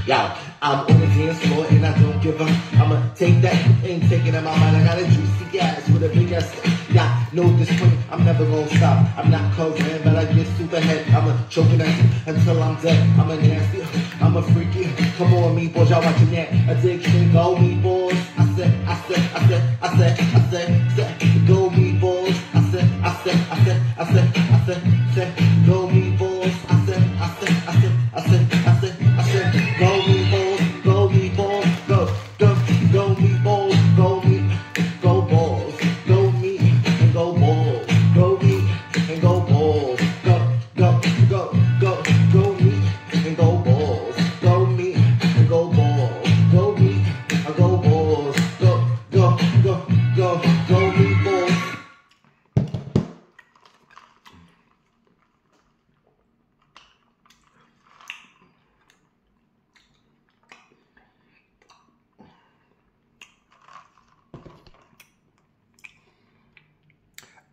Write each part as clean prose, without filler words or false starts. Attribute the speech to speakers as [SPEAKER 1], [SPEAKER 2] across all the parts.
[SPEAKER 1] Yo, I'm on the dance floor and I don't give up. I'ma take that and take it in my mind. I got a juicy ass with a big ass. Yeah, no discipline, I'm never gonna stop. I'm not covering, but I get super head. I'm a choking at you until I'm dead. I'm a nasty, I'm a freaky. Come on, me boys, y'all watching that addiction. Go me boys. I said, go me boys. I said, go me boys. I said, go me boys, go me boys, go me boys, go me, go balls, go me and go balls, go me and go balls, go me and go balls, go me and go balls, go me and go balls, go me balls.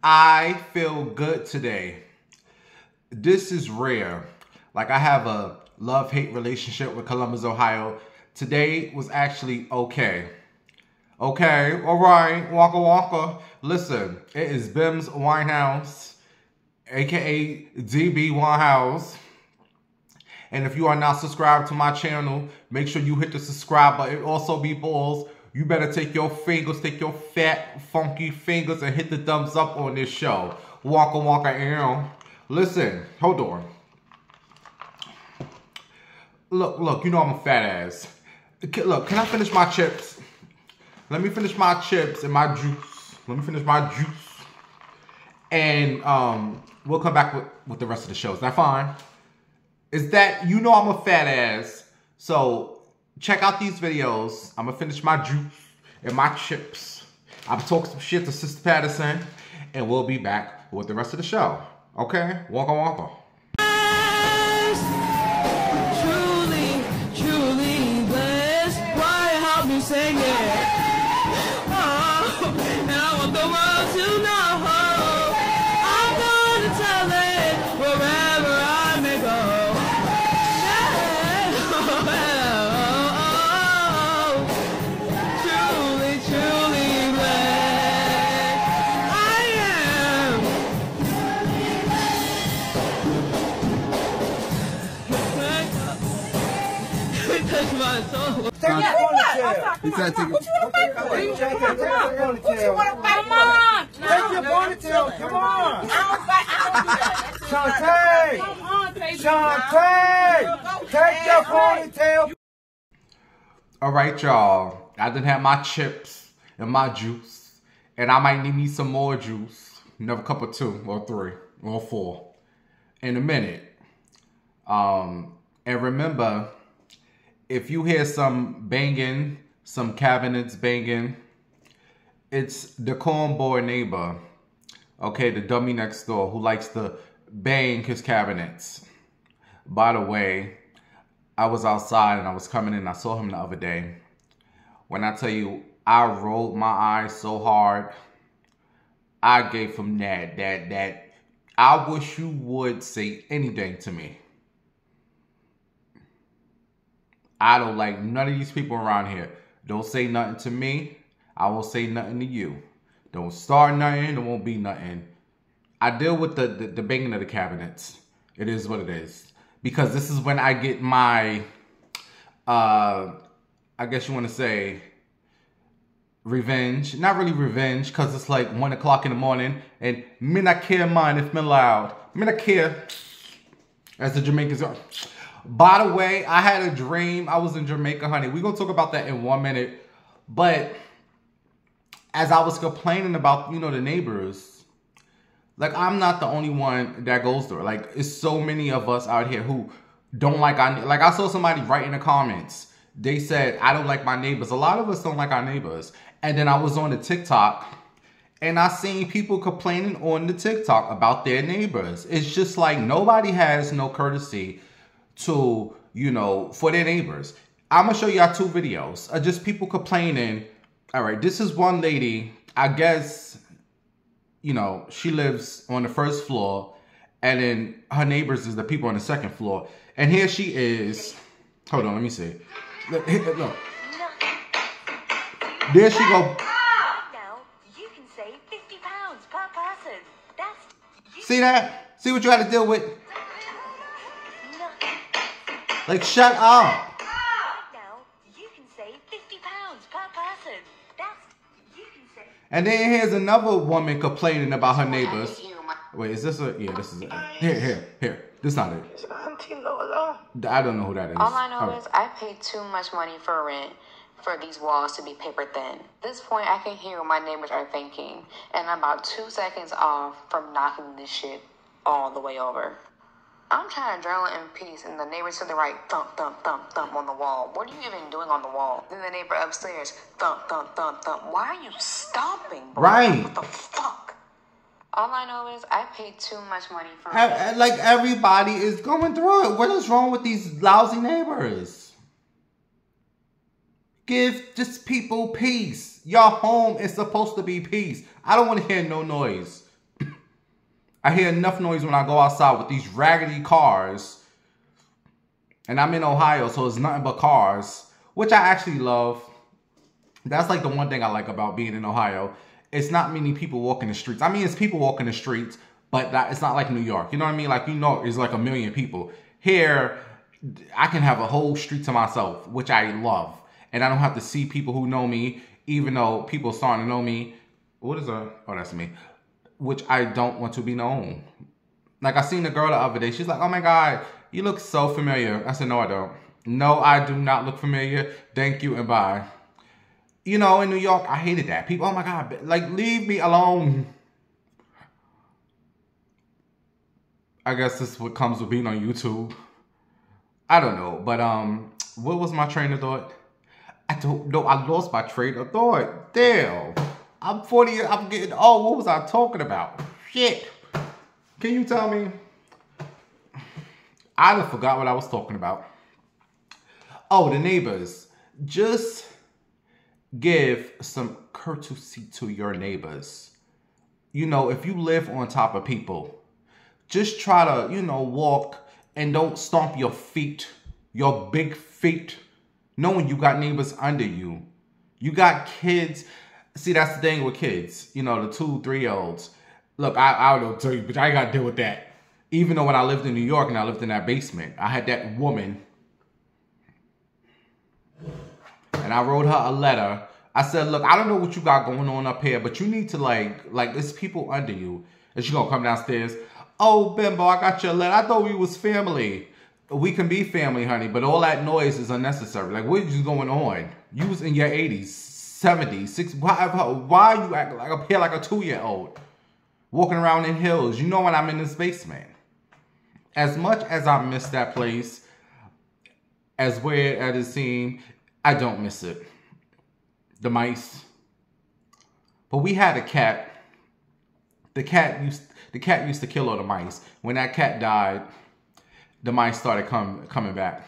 [SPEAKER 2] I feel good today. This is rare. Like, I have a love-hate relationship with Columbus, Ohio. Today was actually okay. Okay, all right, Waka Waka. Listen, it is Bims Winehouse, aka DB Winehouse. And if you are not subscribed to my channel, make sure you hit the subscribe button. Also, be balls. You better take your fingers, take your fat, funky fingers and hit the thumbs up on this show. Waka Waka Aaron. Listen, hold on. Look, you know I'm a fat ass. Look, can I finish my chips? Let me finish my chips and my juice. Let me finish my juice. And we'll come back with the rest of the show. Is that fine? Is that, you know I'm a fat ass. So check out these videos. I'm gonna finish my juice and my chips. I'm gonna talk some shit to Sister Patterson, and we'll be back with the rest of the show. Okay? Waka Waka.
[SPEAKER 3] Truly, truly blessed. Why help me sing it? Oh, and I want the world to know. I'm gonna tell it wherever I may go.
[SPEAKER 4] Take your ponytail. He's trying to take it. What you want to fight for? Take your ponytail. Come on. I don't fight. I don't do that. Shantae. Take your ponytail.
[SPEAKER 2] All right, y'all. I done had my chips and my juice, and I might need me some more juice. Another cup of 2 or 3 or 4 in a minute. And remember, if you hear some banging, some cabinets banging, it's the cornball neighbor, okay, the dummy next door who likes to bang his cabinets. By the way, I was outside and I was coming in, I saw him the other day. When I tell you, I rolled my eyes so hard, I gave him that, I wish you would say anything to me. I don't like none of these people around here. Don't say nothing to me. I won't say nothing to you. Don't start nothing. There won't be nothing. I deal with the banging of the cabinets. It is what it is. Because this is when I get my, I guess you want to say, revenge. Not really revenge, because it's like 1 o'clock in the morning. And me not care mine if me loud. Me not care. As the Jamaicans are. By the way, I had a dream. I was in Jamaica, honey. We're going to talk about that in 1 minute. But as I was complaining about, you know, the neighbors, like, I'm not the only one that goes through it. Like, it's so many of us out here who don't like our, like, I saw somebody write in the comments. They said, I don't like my neighbors. A lot of us don't like our neighbors. And then I was on the TikTok and I seen people complaining on the TikTok about their neighbors. It's just like nobody has no courtesy to, you know, for their neighbors. I'm gonna show y'all 2 videos of just people complaining. All right, this is one lady, I guess, you know, she lives on the 1st floor and then her neighbors is the people on the 2nd floor. And here she is Hold on, let me see. Look. There she go.
[SPEAKER 5] Now you can save £50 per person. That's
[SPEAKER 2] See that? See what you had to deal with? Like, shut up.
[SPEAKER 5] now you can save £50 per person. That's you can save.
[SPEAKER 2] And then here's another woman complaining about her neighbors. Wait, is this a? Yeah, this is it. Here. This is not it.
[SPEAKER 6] Auntie Lola.
[SPEAKER 2] I don't know who that is.
[SPEAKER 7] All I know is I paid too much money for rent for these walls to be paper thin. At this point, I can hear what my neighbors are thinking, and I'm about 2 seconds off from knocking this shit all the way over. I'm trying to journal in peace, and the neighbor to the right, thump, thump, thump, thump on the wall. What are you even doing on the wall? Then the neighbor upstairs, thump, thump, thump, thump. Why are you stomping, bro?
[SPEAKER 2] Right.
[SPEAKER 7] What the fuck? All I know is I paid too much money for
[SPEAKER 2] Like, everybody is going through it. What is wrong with these lousy neighbors? Give just people peace. Your home is supposed to be peace. I don't want to hear no noise. I hear enough noise when I go outside with these raggedy cars. And I'm in Ohio, so it's nothing but cars, which I actually love. That's like the one thing I like about being in Ohio. It's not many people walking the streets. I mean, it's people walking the streets, but it's not like New York. You know what I mean? Like, you know, it's like a million people. Here, I can have a whole street to myself, which I love. And I don't have to see people who know me, even though people are starting to know me. What is that? Oh, that's me. Which I don't want to be known. Like, I seen a girl the other day. She's like, oh my God, you look so familiar. I said, no, I don't. No, I do not look familiar. Thank you and bye. You know, in New York, I hated that. People, oh my God, like, leave me alone. I guess this is what comes with being on YouTube. I don't know, but what was my train of thought? I don't know. I lost my train of thought. Damn. I'm 40. I'm getting old. What was I talking about? Shit. Can you tell me? I done forgot what I was talking about. Oh, the neighbors. Just give some courtesy to your neighbors. You know, if you live on top of people, just try to, you know, walk and don't stomp your feet, your big feet, knowing you got neighbors under you. You got kids. See, that's the thing with kids. You know, the 2-3-year-olds. Look, I don't tell you, but I got to deal with that. Even though when I lived in New York and I lived in that basement, I had that woman. And I wrote her a letter. I said, look, I don't know what you got going on up here, but you need to, like there's people under you. And she's going to come downstairs. Oh, Bimbo, I got your letter. I thought we was family. We can be family, honey, but all that noise is unnecessary. Like, what is going on? You was in your 80s, 70s, 60s. Why are you acting like up here like a 2-year-old? Walking around in hills. You know when I'm in this basement. As much as I miss that place, as weird as it seemed, I don't miss it. The mice. But we had a cat. The cat used to kill all the mice. When that cat died, the mice started coming back.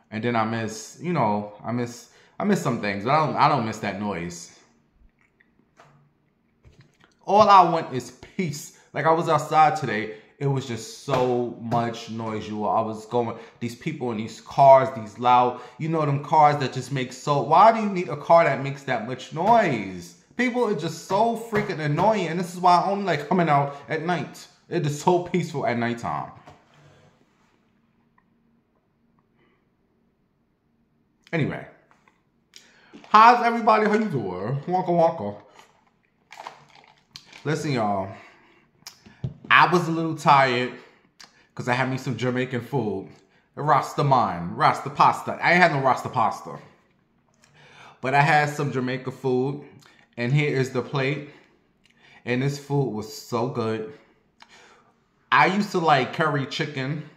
[SPEAKER 2] And then I miss, you know, I miss some things, but I don't miss that noise. All I want is peace. Like, I was outside today. It was just so much noise, you all. I was going, these people in these cars, these loud, you know, them cars that just make so, why do you need a car that makes that much noise? People are just so freaking annoying, and this is why I only like coming out at night. It is so peaceful at nighttime. Anyway, how's everybody? How you doing? Wonka wonka. Listen, y'all. I was a little tired because I had me some Jamaican food. Rasta pasta. I ain't had no Rasta pasta. But I had some Jamaican food. And here is the plate. And this food was so good. I used to like curry chicken.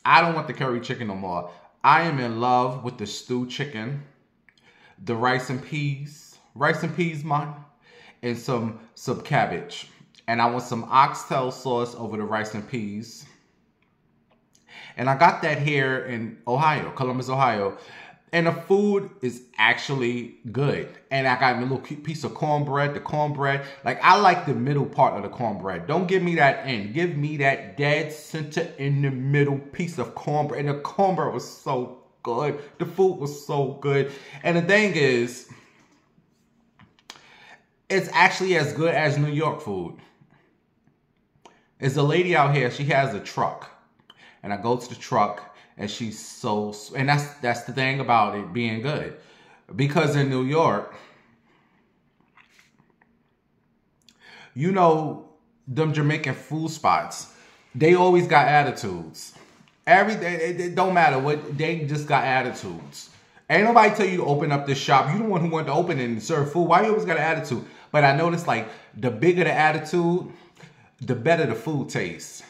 [SPEAKER 2] I don't want the curry chicken no more. I am in love with the stewed chicken. The rice and peas. Rice and peas, man. And some cabbage. And I want some oxtail sauce over the rice and peas. And I got that here in Ohio, Columbus, Ohio. And the food is actually good. And I got me a little piece of cornbread. The cornbread, like, I like the middle part of the cornbread. Don't give me that end. Give me that dead center in the middle piece of cornbread. And the cornbread was so good. The food was so good. And the thing is, it's actually as good as New York food. There's a lady out here, she has a truck. And I go to the truck and she's so, and that's the thing about it being good. Because in New York, you know, them Jamaican food spots, they always got attitudes. Every day, it don't matter what, they just got attitudes. Ain't nobody tell you to open up this shop. You the one who wanted to open it and serve food. Why you always got an attitude? But I noticed, like, the bigger the attitude, the better the food tastes.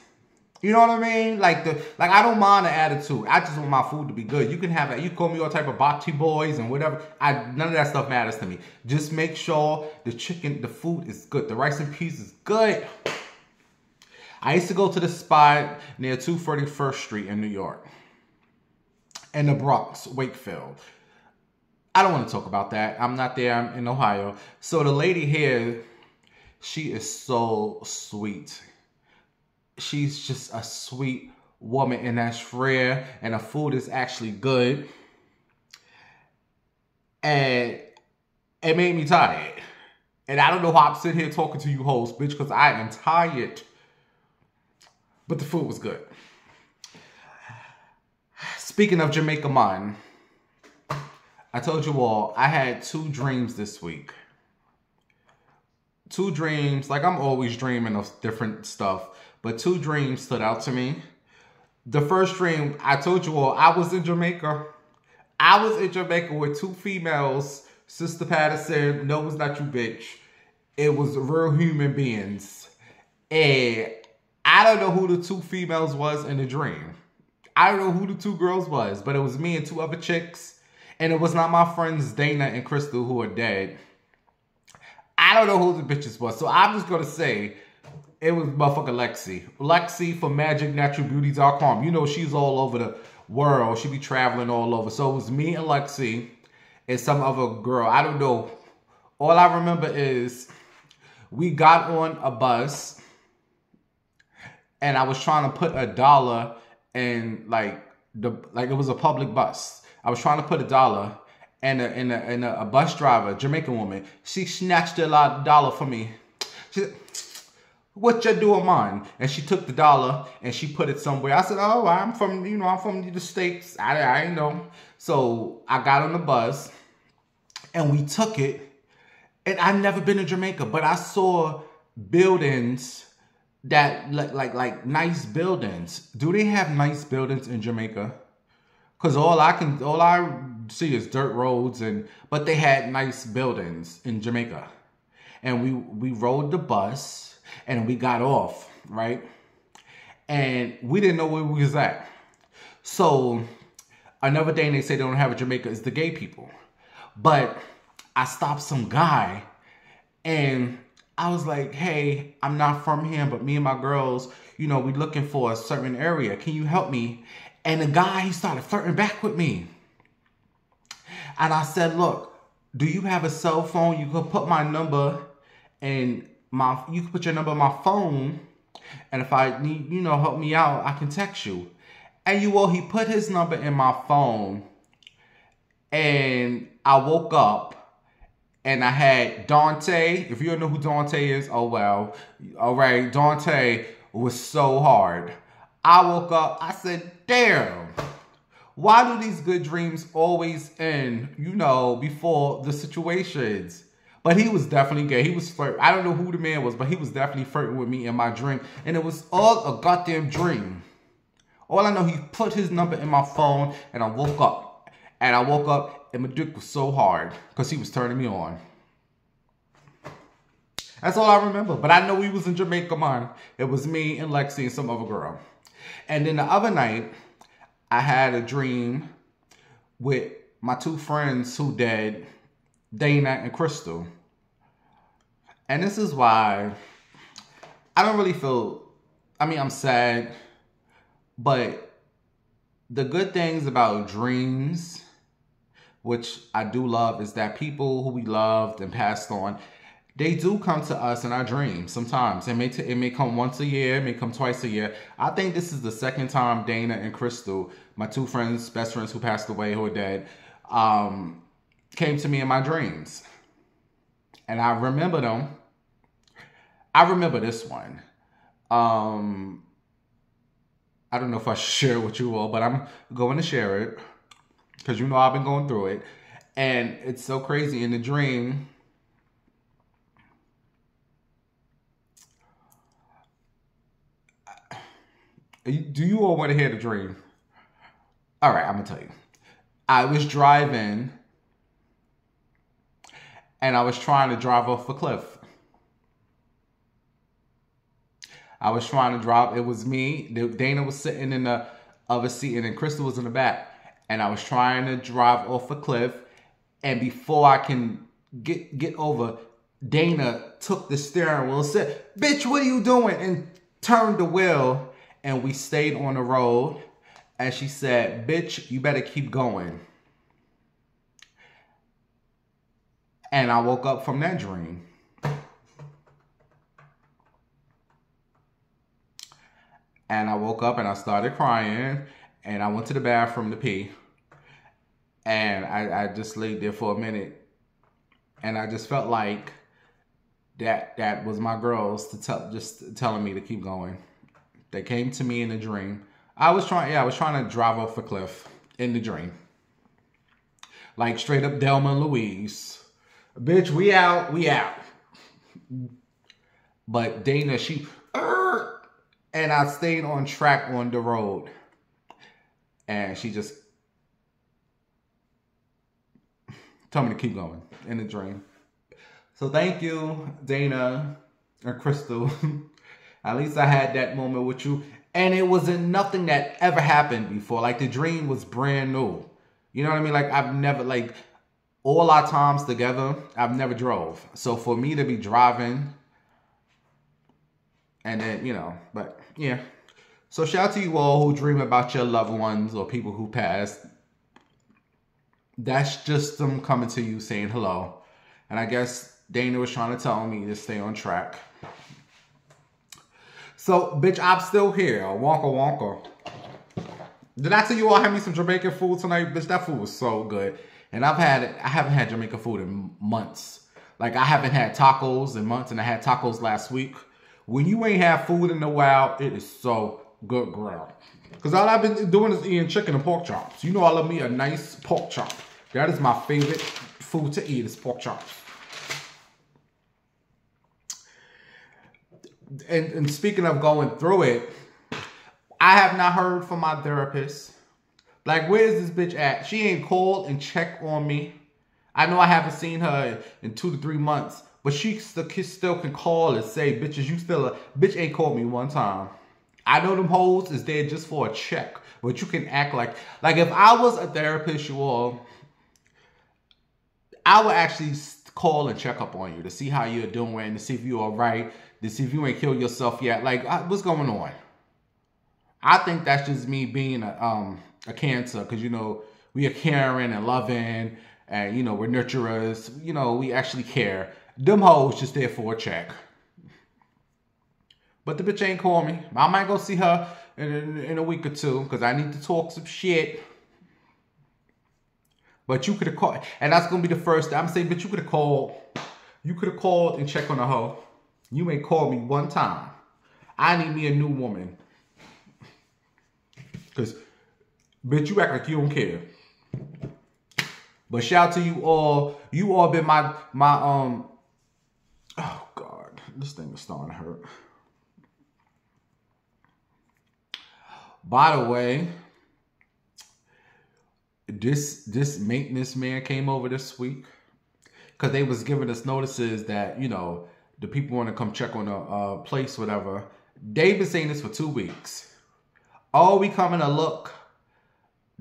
[SPEAKER 2] You know what I mean? Like I don't mind the attitude. I just want my food to be good. You can have it. You call me all type of bocce boys and whatever. None of that stuff matters to me. Just make sure the food is good. The rice and peas is good. I used to go to the spot near 241st Street in New York. In the Bronx, Wakefield. I don't want to talk about that. I'm not there. I'm in Ohio. So the lady here, she is so sweet. She's just a sweet woman, and that's rare, and the food is actually good. And it made me tired. And I don't know why I'm sitting here talking to you hoes, bitch, because I am tired. But the food was good. Speaking of Jamaica Mine, I told you all, I had 2 dreams this week. 2 dreams, like I'm always dreaming of different stuff, but 2 dreams stood out to me. The first dream, I told you all, I was in Jamaica. I was in Jamaica with 2 females, Sister Patterson, no, it's not you, bitch. It was real human beings. And I don't know who the 2 females was in the dream. I don't know who the 2 girls was, but it was me and 2 other chicks. And it was not my friends Dana and Crystal who are dead. I don't know who the bitches was. So I'm just going to say it was motherfucker Lexi. Lexi from MagicNaturalBeauty.com. You know, she's all over the world. She be traveling all over. So it was me and Lexi and some other girl. I don't know. All I remember is we got on a bus and I was trying to put $1 in it was a public bus. I was trying to put $1 and a bus driver, a Jamaican woman, she snatched $1 from me. She said, "What you doing, man?" And she took the $1 and she put it somewhere. I said, "Oh, I'm from the States. I ain't know." So I got on the bus and we took it. And I've never been to Jamaica, but I saw buildings that like nice buildings. Do they have nice buildings in Jamaica? Cause all I see is dirt roads but they had nice buildings in Jamaica. And we rode the bus and we got off, right? And we didn't know where we was at. So another thing they say they don't have in Jamaica is the gay people. But I stopped some guy and I was like, "Hey, I'm not from here, but me and my girls, we looking for a certain area. Can you help me?" And the guy, he started flirting back with me. And I said, "Look, do you have a cell phone? You could put my number and you can put your number on my phone. And if I need, help me out, I can text you." And he put his number in my phone. And I woke up and I had Dante. If you don't know who Dante is, oh well. All right, Dante was so hard. I woke up, I said, "Damn, why do these good dreams always end, before the situations?" But he was definitely gay. He was flirting. I don't know who the man was, but he was definitely flirting with me in my dream. And it was all a goddamn dream. All I know, he put his number in my phone and I woke up. And I woke up and my dick was so hard because he was turning me on. That's all I remember. But I know we was in Jamaica, man. It was me and Lexi and some other girl. And then the other night, I had a dream with my 2 friends who dead, Dana and Crystal. And this is why I don't really I'm sad, but the good things about dreams, which I do love, is that people who we loved and passed on they do come to us in our dreams sometimes. It may come once a year, it may come twice a year. I think this is the second time Dana and Crystal, my two friends, best friends who passed away, who are dead, came to me in my dreams. And I remember them. I remember this one. I don't know if I should share it with you all, but I'm going to share it because you know I've been going through it. And it's so crazy. In the dream, do you all want to hear the dream? All right, I'm going to tell you. I was driving and I was trying to drive off a cliff. I was trying to drive. It was me. Dana was sitting in the other seat and then Crystal was in the back. And I was trying to drive off a cliff. And before I can get over, Dana took the steering wheel and said, "Bitch, what are you doing?" And turned the wheel. And we stayed on the road. And she said, "Bitch, you better keep going." And I woke up from that dream. And I woke up and I started crying. And I went to the bathroom to pee. And I just laid there for a minute. And I just felt like that was my girls just telling me to keep going. They came to me in the dream. I was trying to drive off a cliff in the dream. Like straight up Delma and Louise. Bitch, we out. But Dana, and I stayed on track on the road. And she just told me to keep going in the dream. So thank you, Dana and Crystal. At least I had that moment with you. And it wasn't nothing that ever happened before. Like the dream was brand new. You know what I mean? Like I've never, like all our times together, I've never drove. So for me to be driving and then, you know, but yeah. So shout out to you all who dream about your loved ones or people who passed. That's just them coming to you saying hello. And I guess Dana was trying to tell me to stay on track. So, bitch, I'm still here. Wonka wonka. Did I tell you all I had me some Jamaican food tonight? Bitch, that food was so good. And I haven't had Jamaican food in months. Like, I haven't had tacos in months, and I had tacos last week. When you ain't had food in a while, it is so good, girl. Because all I've been doing is eating chicken and pork chops. You know I love me a nice pork chop. That is my favorite food to eat is pork chops. And speaking of going through it, I have not heard from my therapist. Like, where is this bitch at? She ain't called and checked on me. I know I haven't seen her in 2 to 3 months, but she still can call and say, bitches, you still bitch ain't called me one time. I know them hoes is there just for a check, but you can act like if I was a therapist, you all, I would actually call and check up on you to see how you're doing, to see if you're all right, to see if you ain't killed yourself yet. Like, what's going on? I think that's just me being a Cancer, because, you know, we are caring and loving, and, you know, we're nurturers. You know, we actually care. Them hoes just there for a check. But the bitch ain't call me. I might go see her in a week or two, because I need to talk some shit. But you could have called, and that's going to be the first. I'm saying, bitch, you could have called. You could have called and checked on the hoe. You ain't called me one time. I need me a new woman. Because, bitch, you act like you don't care. But shout out to you all. You all been my oh, God. This thing is starting to hurt. By the way, this maintenance man came over this week because they was giving us notices that, you know, the people want to come check on a place, whatever. They've been saying this for 2 weeks. Oh, we coming to look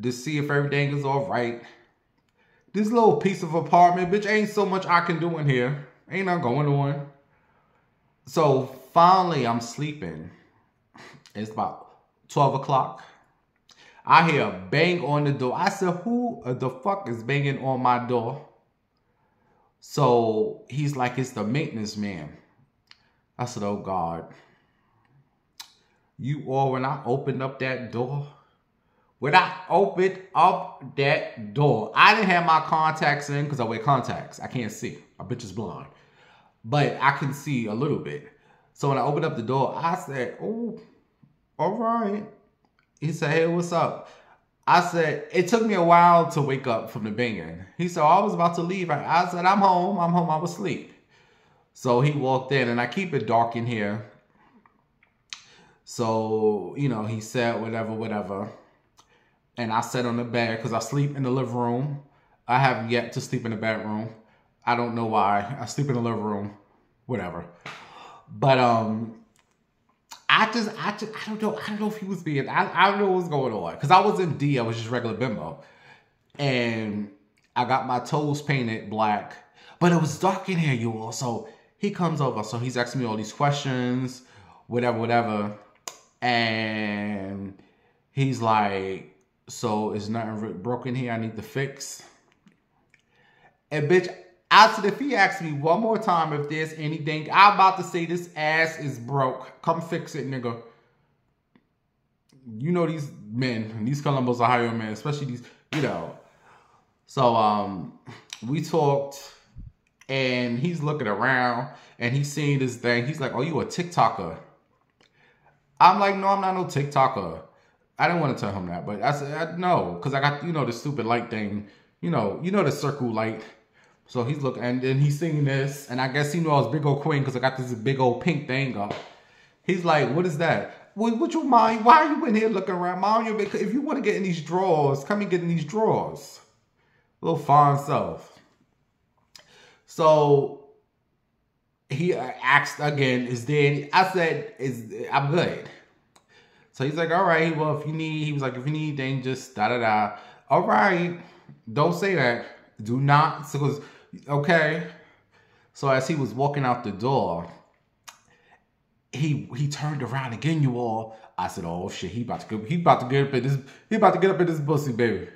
[SPEAKER 2] to see if everything is all right. This little piece of apartment, bitch, ain't so much I can do in here. Ain't nothing going on. So finally, I'm sleeping. It's about 12 o'clock. I hear a bang on the door. I said, who the fuck is banging on my door? So he's like, it's the maintenance man. I said, oh God. You all, when I opened up that door, I didn't have my contacts in because I wear contacts. I can't see. My bitch is blind. But I can see a little bit. So when I opened up the door, I said, oh, all right. He said, hey, what's up? I said, it took me a while to wake up from the banging. He said, I was about to leave. I said, I'm home. I was asleep. So he walked in, and I keep it dark in here. So, you know, he said whatever. And I sat on the bed because I sleep in the living room. I have yet to sleep in the bedroom. I don't know why. I sleep in the living room. Whatever. But I don't know if he was being, I don't know what was going on. Because I wasn't D, I was just regular bimbo. And I got my toes painted black. But it was dark in here, you all. So he comes over. So he's asking me all these questions, whatever. And he's like, so is nothing broken here I need to fix? And bitch, I said, if he asks me one more time if there's anything, I'm about to say this ass is broke. Come fix it, nigga. You know these men, these Columbus, Ohio men, especially these, you know. So we talked, and he's looking around, and he's seeing this thing. He's like, oh, you a TikToker? I'm like, no, I'm not no TikToker. I didn't want to tell him that, but I said, no, because I got, you know, the stupid light thing. You know the circle light. So he's looking, and then he's singing this, and I guess he knows Big Old Queen because I got this big old pink thing up. He's like, what is that? Would you mind? Why are you in here looking around? Mind you, if you want to get in these drawers, come and get in these drawers. Little fine self. So he asked again, is there any? I said, I'm good. So he's like, all right, well, if you need, he was like, if you need anything, just da-da-da. All right, don't say that. Do not, because, okay. So as he was walking out the door, he turned around again, you all. I said, oh shit, he about to get up in this pussy, baby.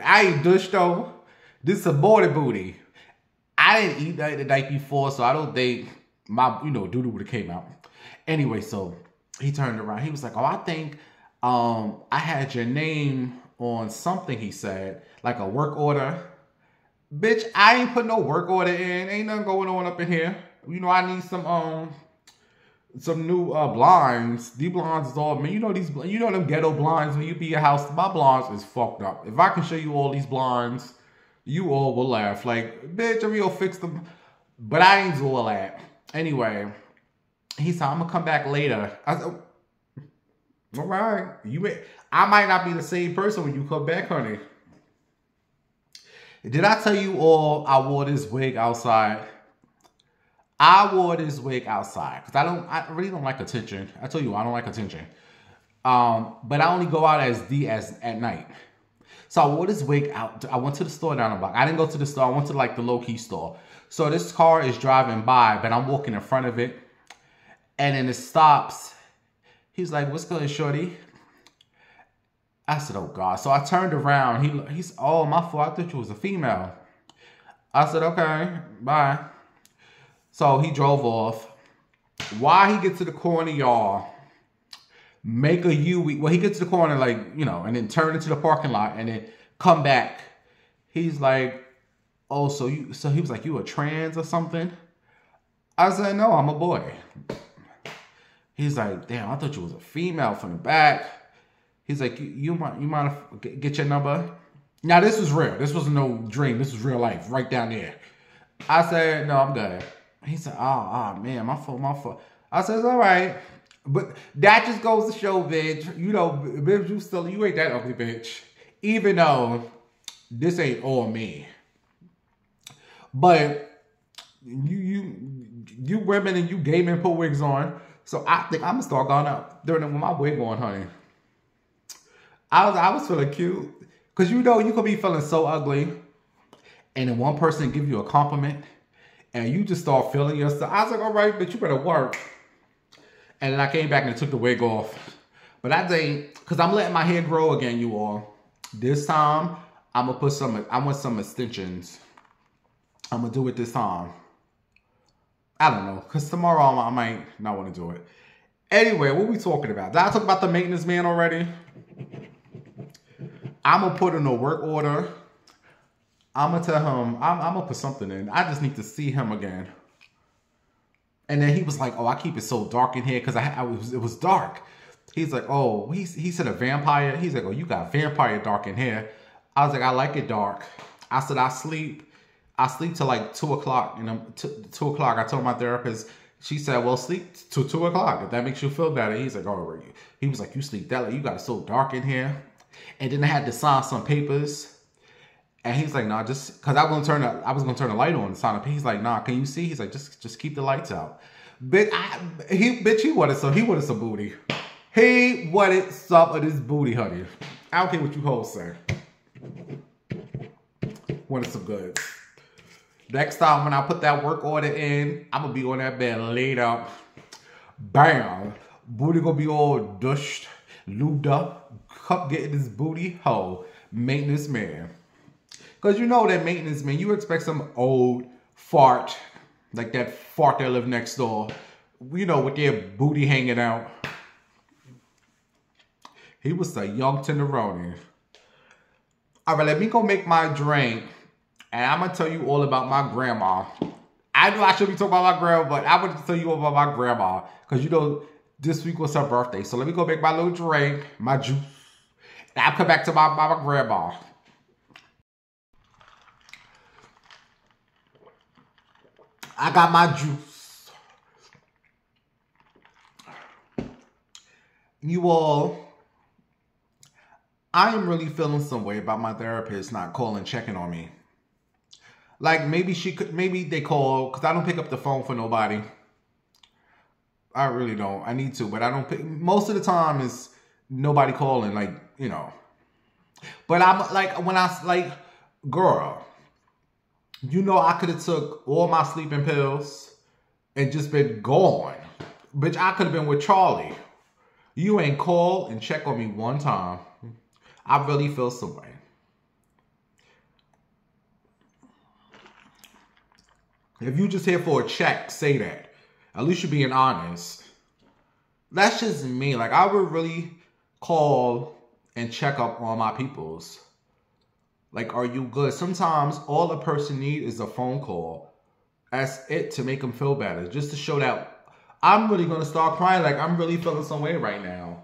[SPEAKER 2] I ain't douche though. This is a aborted booty. I didn't eat that the night before, so I don't think my, doo-doo would have came out. Anyway, so he turned around. He was like, oh, I think I had your name on something, he said, like a work order. Bitch, I ain't put no work order in. Ain't nothing going on up in here. I need some new blinds. These blinds is all, man. You know them ghetto blinds when you be your house. My blinds is fucked up. If I can show you all these blinds, you all will laugh. Like, bitch, I'm gonna fix them. But I ain't do all that. Anyway, he said, I'm gonna come back later. I said, all right. I might not be the same person when you come back, honey. Did I tell you all I wore this wig outside? I wore this wig outside because I really don't like attention. I tell you, I don't like attention. But I only go out as D at night. So I wore this wig out. I went to the store down the block. I didn't go to the store. I went to like the low-key store. So this car is driving by, but I'm walking in front of it. And then it stops. He's like, what's good, shorty? I said, oh, God. So I turned around. He's, oh, my fault. I thought you was a female. I said, okay, bye. So he drove off. While he gets to the corner, y'all, make a U. Well, he gets to the corner, like, and then turn into the parking lot and then come back. He's like, oh, so he was like, you a trans or something? I said, no, I'm a boy. He's like, damn, I thought you was a female from the back. He's like, you mind get your number? Now, this was real. This was no dream. This was real life, right down there. I said, no, I'm good. He said, oh, man, my fault. I said, it's all right. But that just goes to show, bitch, bitch, you ain't that ugly, bitch. Even though this ain't all me. But you women and you gay men put wigs on. So I think I'm going to start going out during with my wig on, honey. I was feeling cute. Because you could be feeling so ugly. And then one person give you a compliment. And you just start feeling yourself. I was like, all right, bitch, you better work. And then I came back and took the wig off. But I think, because I'm letting my hair grow again, you all. This time, I want some extensions. I'm gonna do it this time. I don't know, because tomorrow I might not want to do it. Anyway, what we talking about? Did I talk about the maintenance man already? I'm gonna put in a work order. I'm gonna tell him, I'm gonna put something in. I just need to see him again. And then he was like, oh, I keep it so dark in here because it was dark. He's like, oh, he said a vampire. He's like, oh, you got vampire dark in here. I was like, I like it dark. I said, I sleep till like 2 o'clock. You know, 2 o'clock. I told my therapist. She said, well, sleep till 2 o'clock if that makes you feel better. He's like, oh, he was like, you sleep that late. You got it so dark in here. And then I had to sign some papers. And he's like, nah, just because I was gonna turn the light on and sign a paper. He's like, nah, can you see? He's like, just keep the lights out. Bitch, he wanted some booty. He wanted some of this booty, honey. I don't care what you hoes say. Wanted some good. Next time when I put that work order in, I'm gonna be on that bed laid up. Bam. Booty gonna be all dushed, lubed up, getting this booty hoe. Maintenance man. Because you know that maintenance man, you expect some old fart, like that fart that live next door, you know, with their booty hanging out. He was a young tenderoni. All right, let me go make my drink. And I'm going to tell you all about my grandma. I know I should be talking about my grandma, but I want to tell you all about my grandma. Because, you know, this week was her birthday. So let me go make my little drink, my juice. And I'll come back to my grandma. I got my juice. You all, I am really feeling some way about my therapist not calling, checking on me. Like maybe they call, because I don't pick up the phone for nobody. I really don't. I need to, but I don't pick. Most of the time is nobody calling, like, you know. But I'm like, girl, you know, I could have took all my sleeping pills and just been gone. Bitch, I could have been with Charlie. You ain't called and check on me one time. I really feel some way. If you just here for a check, say that. At least you're being honest. That's just me. Like, I would really call and check up on my peoples. Like, are you good? Sometimes all a person needs is a phone call. That's it, to make them feel better. Just to show that I'm really going to start crying. Like, I'm really feeling some way right now.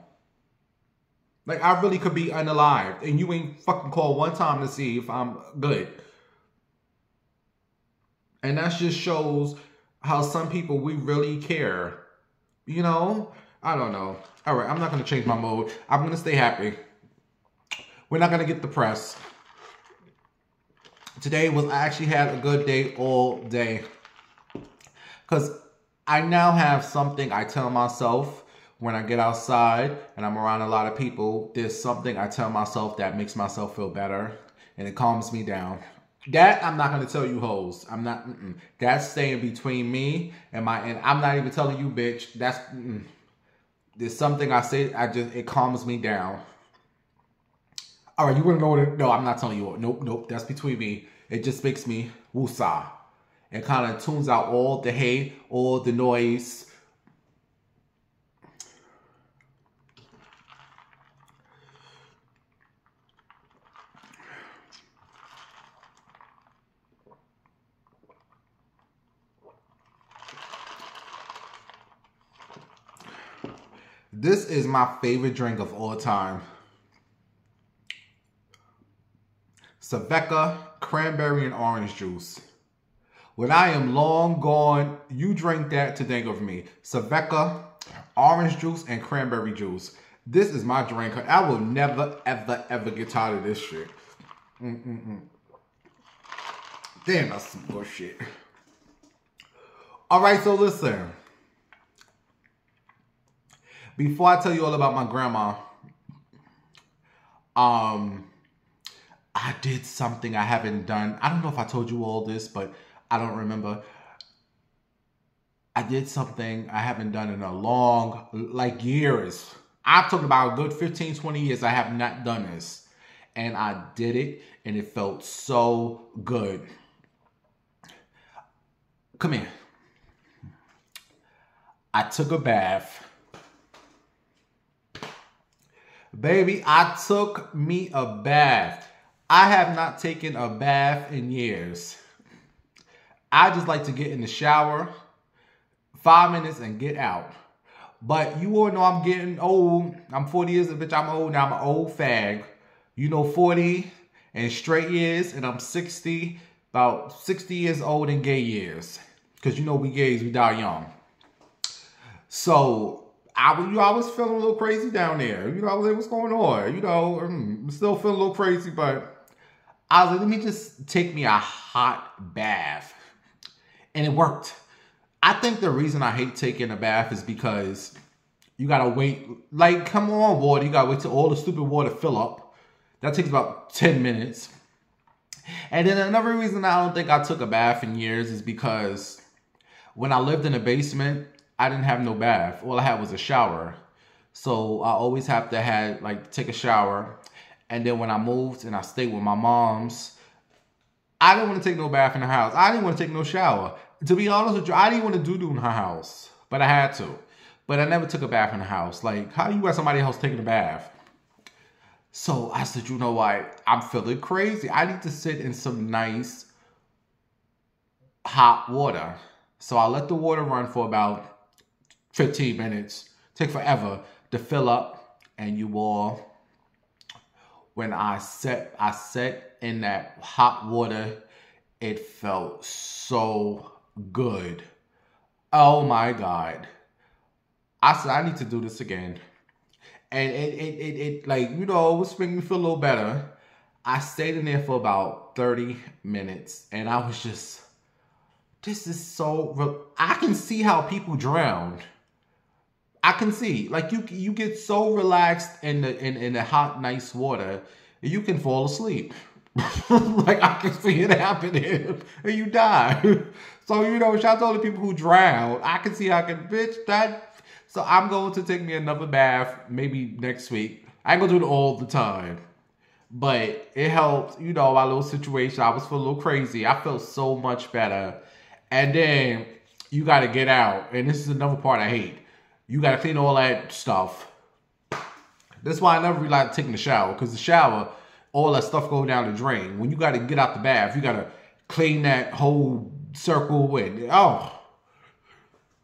[SPEAKER 2] Like, I really could be unalived. And you ain't fucking called one time to see if I'm good. And that just shows how some people, we really care. You know? I don't know. All right, I'm not going to change my mode. I'm going to stay happy. We're not going to get depressed. Today I actually had a good day all day. Because I now have something I tell myself when I get outside and I'm around a lot of people. There's something I tell myself that makes myself feel better. And it calms me down. That I'm not going to tell you hoes. I'm not. That's staying between me and I'm not even telling you, bitch. That's. There's something I say. It calms me down. All right, you want to know what it... No, I'm not telling you. Nope. That's between me. It just makes me woosah. It kind of tunes out all the hate, all the noise. This is my favorite drink of all time. Sveka cranberry and orange juice. When I am long gone, you drink that to think of me. Sveka, orange juice, and cranberry juice. This is my drink. I will never, ever, ever get tired of this shit. Damn, that's some bullshit. All right, so listen. Before I tell you all about my grandma, I did something I haven't done. I don't know if I told you all this, but I don't remember. I did something I haven't done in a long, like years. I'm talking about a good 15, 20 years I have not done this. And I did it, and it felt so good. Come here. I took a bath. Baby, I took me a bath. I have not taken a bath in years. I just like to get in the shower, 5 minutes and get out. But you all know I'm getting old. I'm 40 years of bitch. I'm old now. I'm an old fag. You know, 40 and straight years, and I'm 60, about 60 years old in gay years. Because you know we gays, we die young. So I was feeling a little crazy down there. You know, I was like, what's going on? You know, I'm still feeling a little crazy, but I was like, let me just take me a hot bath. And it worked. I think the reason I hate taking a bath is because you gotta wait. Like, come on, water. You gotta wait till all the stupid water fill up. That takes about 10 minutes. And then another reason I don't think I took a bath in years is because when I lived in a basement, I didn't have no bath. All I had was a shower. So I always have to take a shower. And then when I moved and I stayed with my mom's, I didn't want to take no bath in the house. I didn't want to take no shower. To be honest with you, I didn't want to do in her house, but I had to. But I never took a bath in the house. Like, how do you at somebody's house taking a bath? So I said, you know what? I'm feeling crazy. I need to sit in some nice hot water. So I let the water run for about 15 minutes. Take forever to fill up. And you all, when I sat in that hot water, it felt so good. Oh my God. I said, I need to do this again. And it like, you know, it was making me feel a little better. I stayed in there for about 30 minutes and I was just, this is so, I can see how people drown. I can see, like, you get so relaxed in the hot, nice water, you can fall asleep. Like, I can see it happening, and you die. So, you know, shout out to all the people who drown. I can see I can, bitch, that. So I'm going to take me another bath, maybe next week. I ain't gonna do it all the time. But it helped, you know, my little situation. I was feeling a little crazy. I felt so much better. And then you gotta get out. And this is another part I hate. You gotta clean all that stuff. That's why I never really like taking the shower. Because the shower, all that stuff go down the drain. When you gotta get out the bath, you gotta clean that whole circle. And, oh,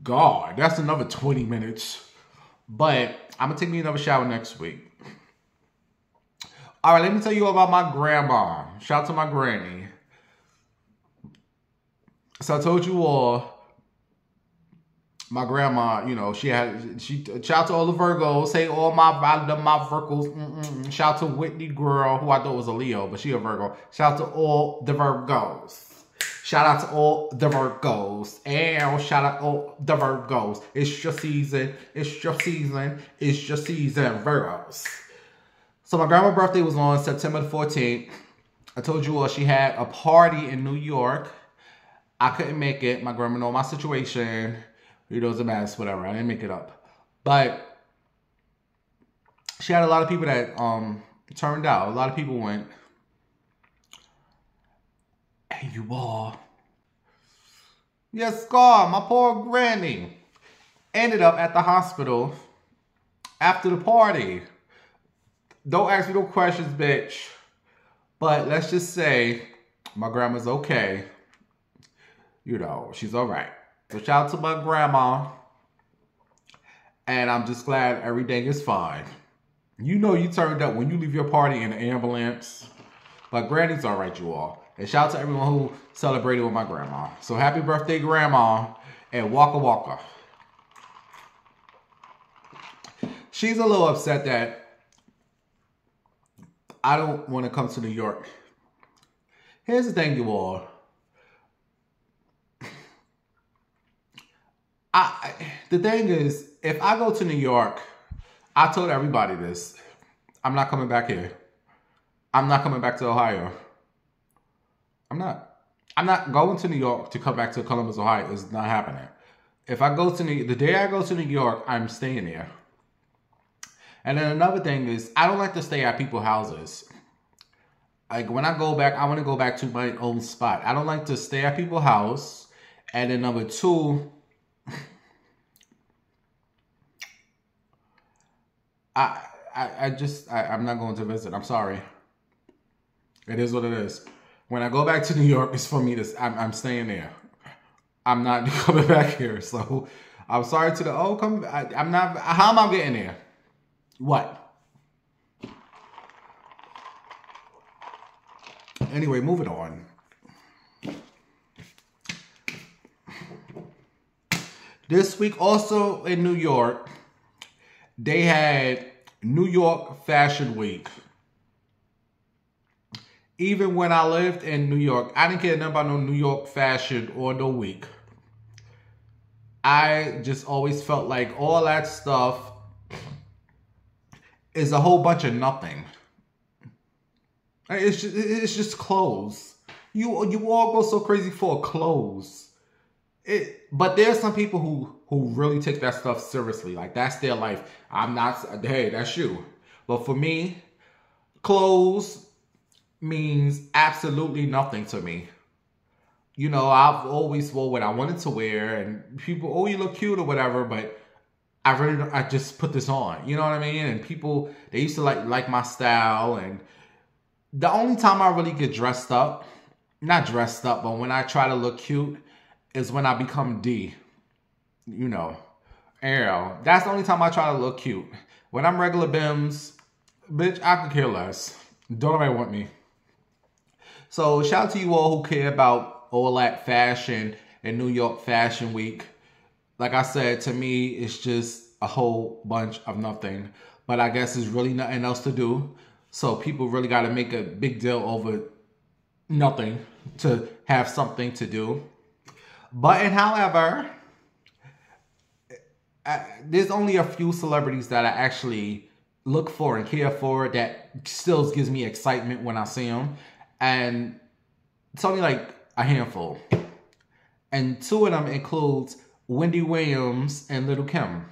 [SPEAKER 2] God, that's another 20 minutes. But I'm gonna take me another shower next week. All right, let me tell you about my grandma. Shout out to my granny. So I told you all, my grandma, you know, shout out to all the Virgos. Hey, all my Virgos. Shout out to Whitney girl, who I thought was a Leo, but she a Virgo. Shout out to all the Virgos. Shout out to all the Virgos. And shout out to all the Virgos. It's your season. It's your season. It's your season, Virgos. So my grandma's birthday was on September the 14th. I told you all she had a party in New York. I couldn't make it. My grandma know my situation. You know, it was a mess, whatever. I didn't make it up. But she had a lot of people that turned out. A lot of people went. And you all. Yes, God, my poor granny ended up at the hospital after the party. Don't ask me no questions, bitch. But let's just say my grandma's okay. You know, she's all right. So shout out to my grandma. And I'm just glad everything is fine. You know you turned up when you leave your party in an ambulance. But granny's all right, you all. And shout out to everyone who celebrated with my grandma. So happy birthday, grandma. And Waka Waka. She's a little upset that I don't want to come to New York. Here's the thing, you all. The thing is, if I go to New York, I told everybody this. I'm not coming back here. I'm not coming back to Ohio. I'm not going to New York to come back to Columbus, Ohio. It's not happening. If I go to the day I go to New York, I'm staying there. And then another thing is, I don't like to stay at people's houses. Like, when I go back, I want to go back to my own spot. I don't like to stay at people's house And then number 2, I'm not going to visit. I'm sorry. It is what it is. When I go back to New York, it's for me to, I'm staying there. I'm not coming back here. So I'm sorry to the, I'm not, how am I getting there? What? Anyway, moving on. This week also in New York, they had New York Fashion Week. Even when I lived in New York, I didn't care nothing about no New York fashion or no week. I just always felt like all that stuff is a whole bunch of nothing. It's just clothes. You all go so crazy for clothes. But there's some people who really take that stuff seriously. Like, that's their life. I'm not, hey, that's you. But for me, clothes means absolutely nothing to me. You know, I've always wore what I wanted to wear, and people, oh, you look cute or whatever, but I just put this on. You know what I mean? And people, they used to like my style, and the only time I really get dressed up, not dressed up, but when I try to look cute, is when I become D. You know, Ariel. That's the only time I try to look cute. When I'm regular Bims, bitch, I could care less. Don't nobody want me. So shout out to you all who care about all that fashion and New York Fashion Week. Like I said, to me, it's just a whole bunch of nothing. But I guess there's really nothing else to do. So people really got to make a big deal over nothing to have something to do. But, and however, there's only a few celebrities that I actually look for and care for that still gives me excitement when I see them. And it's only like a handful. And 2 of them includes Wendy Williams and Lil' Kim.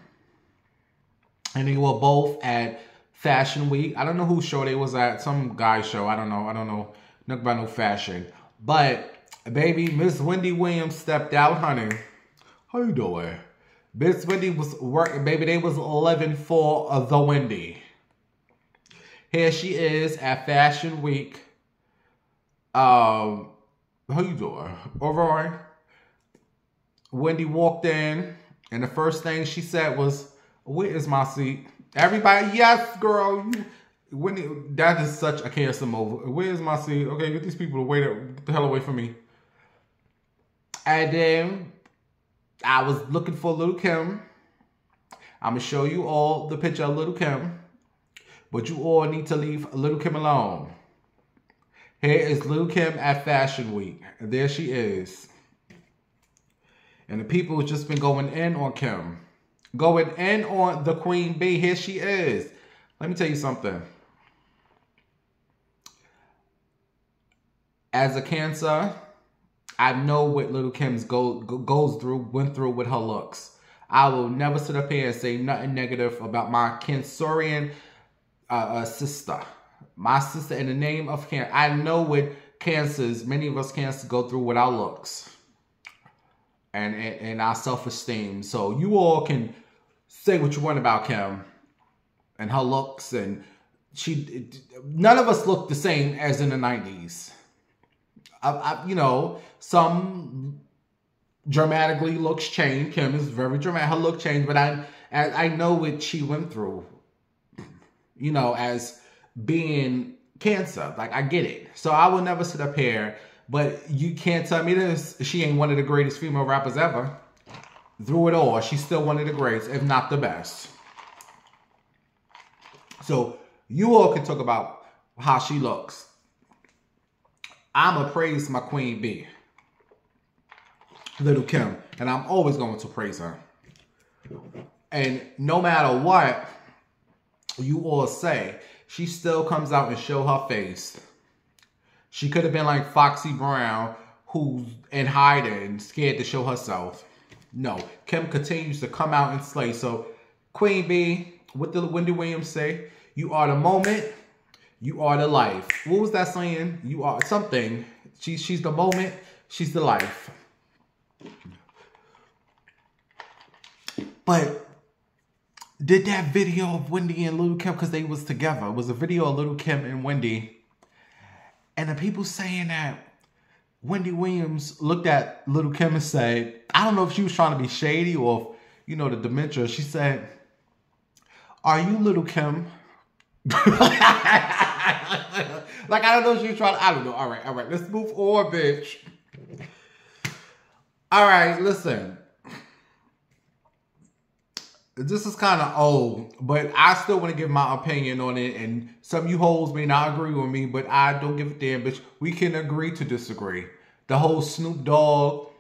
[SPEAKER 2] And they were both at Fashion Week. I don't know whose show they was at. Some guy's show. I don't know. Nothing about no fashion. But baby, Miss Wendy Williams stepped out, honey. How you doing? Miss Wendy was working, baby. They was living for the Wendy. Here she is at Fashion Week. How you doing? All right. Wendy walked in, and the first thing she said was, "Where is my seat?" Everybody, yes, girl. Wendy, that is such a cancer move. Where's my seat? Okay, get these people to get the hell away from me. And then I was looking for Lil' Kim. I'm going to show you all the picture of Lil' Kim. But you all need to leave Lil' Kim alone. Here is Lil' Kim at Fashion Week. And there she is. And the people have just been going in on Kim. Going in on the Queen Bee. Here she is. Let me tell you something. As a Cancer, I know what Lil' Kim's went through with her looks. I will never sit up here and say nothing negative about my Cancerian sister. My sister, in the name of Cancer. I know what cancers, many of us cancers go through with our looks. And our self-esteem. So you all can say what you want about Kim and her looks. And none of us look the same as in the 90s. You know, some dramatically looks change. Kim is very dramatic. Her look changed, but I know what she went through, you know, as being Cancer. Like, I get it. So I will never sit up here, but you can't tell me this. She ain't one of the greatest female rappers ever. Through it all, she's still one of the greats, if not the best. So you all can talk about how she looks. I'ma praise my Queen Bee, Lil' Kim, and I'm always going to praise her. And no matter what you all say, she still comes out and show her face. She could have been like Foxy Brown, who's in hiding, scared to show herself. No, Kim continues to come out and slay. So, Queen Bee, what did Wendy Williams say? You are the moment. You are the life. What was that saying? You are something. She's the moment. She's the life. But did that video of Wendy and Lil' Kim, because they was together. It was a video of Lil' Kim and Wendy. And the people saying that Wendy Williams looked at Lil' Kim and said, I don't know if she was trying to be shady or, if, you know, the dementia. She said, are you Lil' Kim? Like, I don't know if she was trying to, I don't know. All right. Let's move on, bitch. All right, listen. This is kind of old, but I still want to give my opinion on it. And some of you hoes may not agree with me, but I don't give a damn, bitch. We can agree to disagree. The whole Snoop Dogg,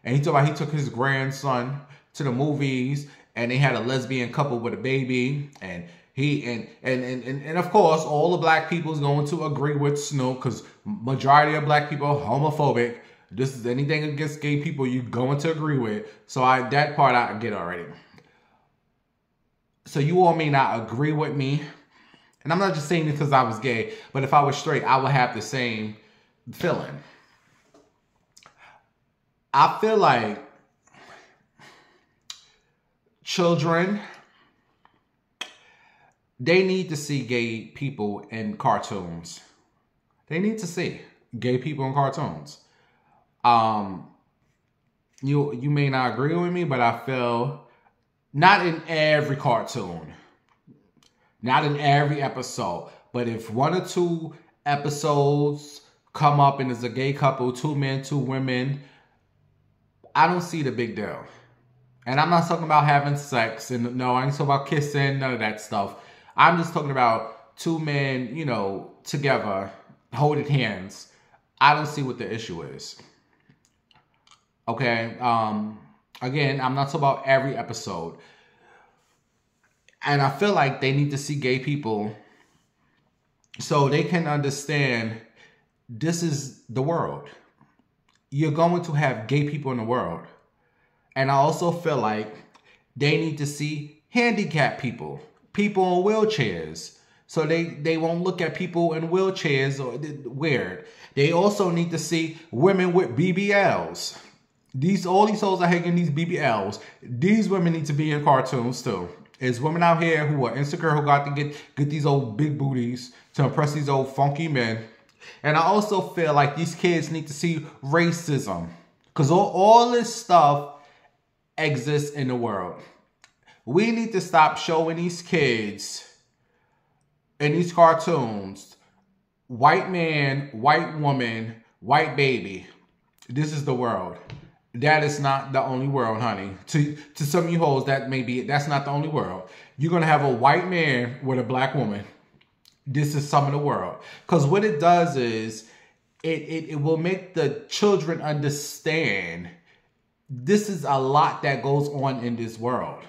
[SPEAKER 2] and he talked about he took his grandson to the movies, and they had a lesbian couple with a baby, and and of course, all the black people is going to agree with Snoop because majority of black people are homophobic. This is anything against gay people you're going to agree with. So that part I get already. So you all may not agree with me. And I'm not just saying this because I was gay, but if I was straight, I would have the same feeling. I feel like children, they need to see gay people in cartoons. They need to see gay people in cartoons. You may not agree with me, but I feel not in every cartoon, not in every episode, but if 1 or 2 episodes come up and there's a gay couple, 2 men, 2 women, I don't see the big deal. And I'm not talking about having sex, and no, I ain't talking about kissing, none of that stuff. I'm just talking about 2 men, you know, together, holding hands. I don't see what the issue is. Okay, again, I'm not talking about every episode. And I feel like they need to see gay people so they can understand this is the world. You're going to have gay people in the world. And I also feel like they need to see handicapped people, people in wheelchairs. So they won't look at people in wheelchairs or weird. They also need to see women with BBLs. All these hoes are hanging these BBLs. These women need to be in cartoons too. There's women out here who are insecure, who got to get these old big booties to impress these old funky men. And I also feel like these kids need to see racism. Because all this stuff exists in the world. We need to stop showing these kids in these cartoons, white man, white woman, white baby. This is the world. That is not the only world, honey. To some of you hoes, that's not the only world. You're going to have a white man with a black woman. This is some of the world. Because what it does is, it will make the children understand this is a lot that goes on in this world.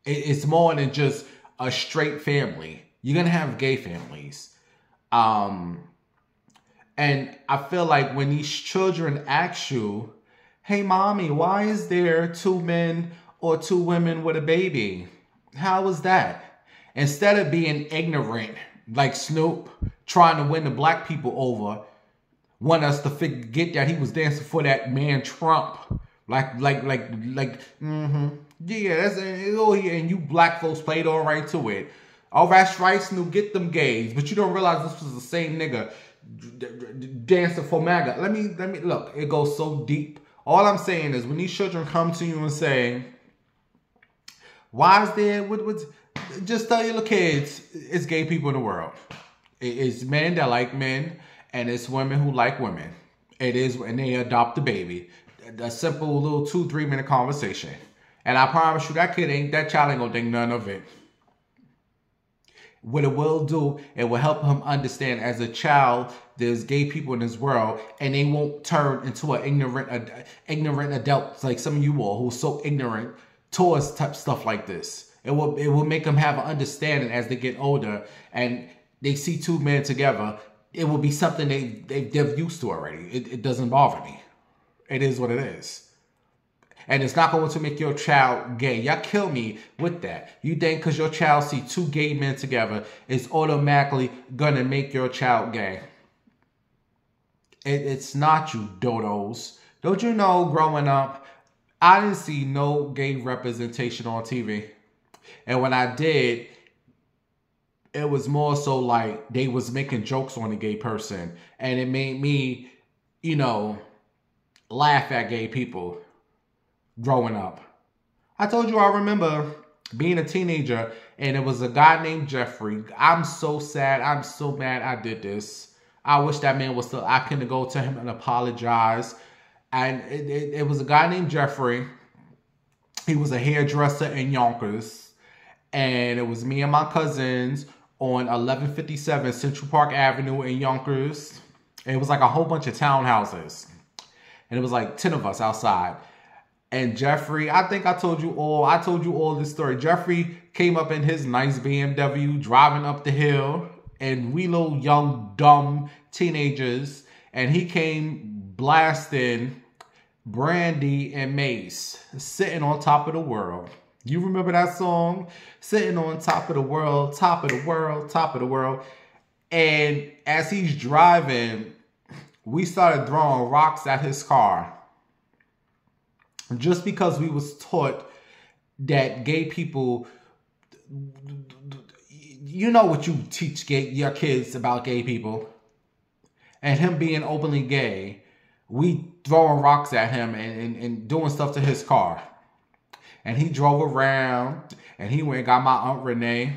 [SPEAKER 2] It's more than just a straight family. You're going to have gay families. And I feel like when these children ask you, hey, mommy, why is there 2 men or 2 women with a baby? How is that? Instead of being ignorant, like Snoop, trying to win the black people over, want us to forget that he was dancing for that man Trump. Yeah, that's and you black folks played all right to it. Oh, that's right, Snoop, get them gays. But you don't realize this was the same nigga dancing for MAGA. Let me look. It goes so deep. All I'm saying is when these children come to you and say, why is there, just tell your little kids, it's gay people in the world. It's men that like men, and it's women who like women. It is, and they adopt a baby. A simple little 2-3 minute conversation. And I promise you that child ain't gonna think none of it. What it will do, it will help him understand as a child, there's gay people in this world, and they won't turn into an ignorant adult like some of you all who are so ignorant towards type stuff like this. It will make them have an understanding as they get older, and they see 2 men together. It will be something they're used to already. It doesn't bother me. It is what it is. And it's not going to make your child gay. Y'all kill me with that. You think because your child see 2 gay men together, it's automatically going to make your child gay. It's not, you dodos. Don't you know, growing up, I didn't see no gay representation on TV. And when I did, it was more so like they was making jokes on a gay person. And it made me, you know, laugh at gay people growing up. I told you I remember being a teenager and it was a guy named Jeffrey. I'm so sad. I'm so mad I did this. I wish that man was still, I couldn't go to him and apologize. And it was a guy named Jeffrey. He was a hairdresser in Yonkers. And it was me and my cousins on 1157 Central Park Avenue in Yonkers. And it was like a whole bunch of townhouses. And it was like 10 of us outside. And Jeffrey, I think I told you all this story. Jeffrey came up in his nice BMW, driving up the hill, and we little young, dumb teenagers, and he came blasting Brandy and Mace, Sitting on Top of the World. You remember that song? Sitting on top of the world, top of the world, top of the world. And as he's driving, we started throwing rocks at his car. Just because we was taught that gay people, you know what you teach your kids about gay people. And him being openly gay, we throwing rocks at him and doing stuff to his car. And he drove around and he went and got my Aunt Renee.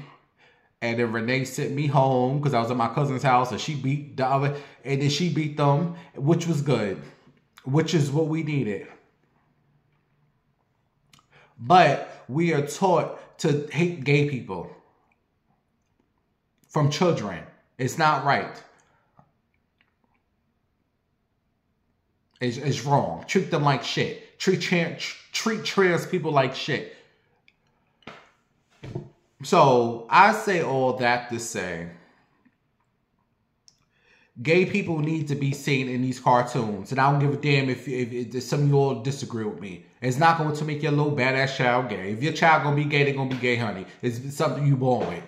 [SPEAKER 2] And then Renee sent me home because I was at my cousin's house and she beat the other, and then she beat them, which was good, which is what we needed. But we are taught to hate gay people from children. It's not right. It's wrong. Treat them like shit. Treat trans people like shit. So I say all that to say, gay people need to be seen in these cartoons. And I don't give a damn if some of you all disagree with me. It's not going to make your little badass child gay. If your child going to be gay, they're going to be gay, honey. It's something you born with.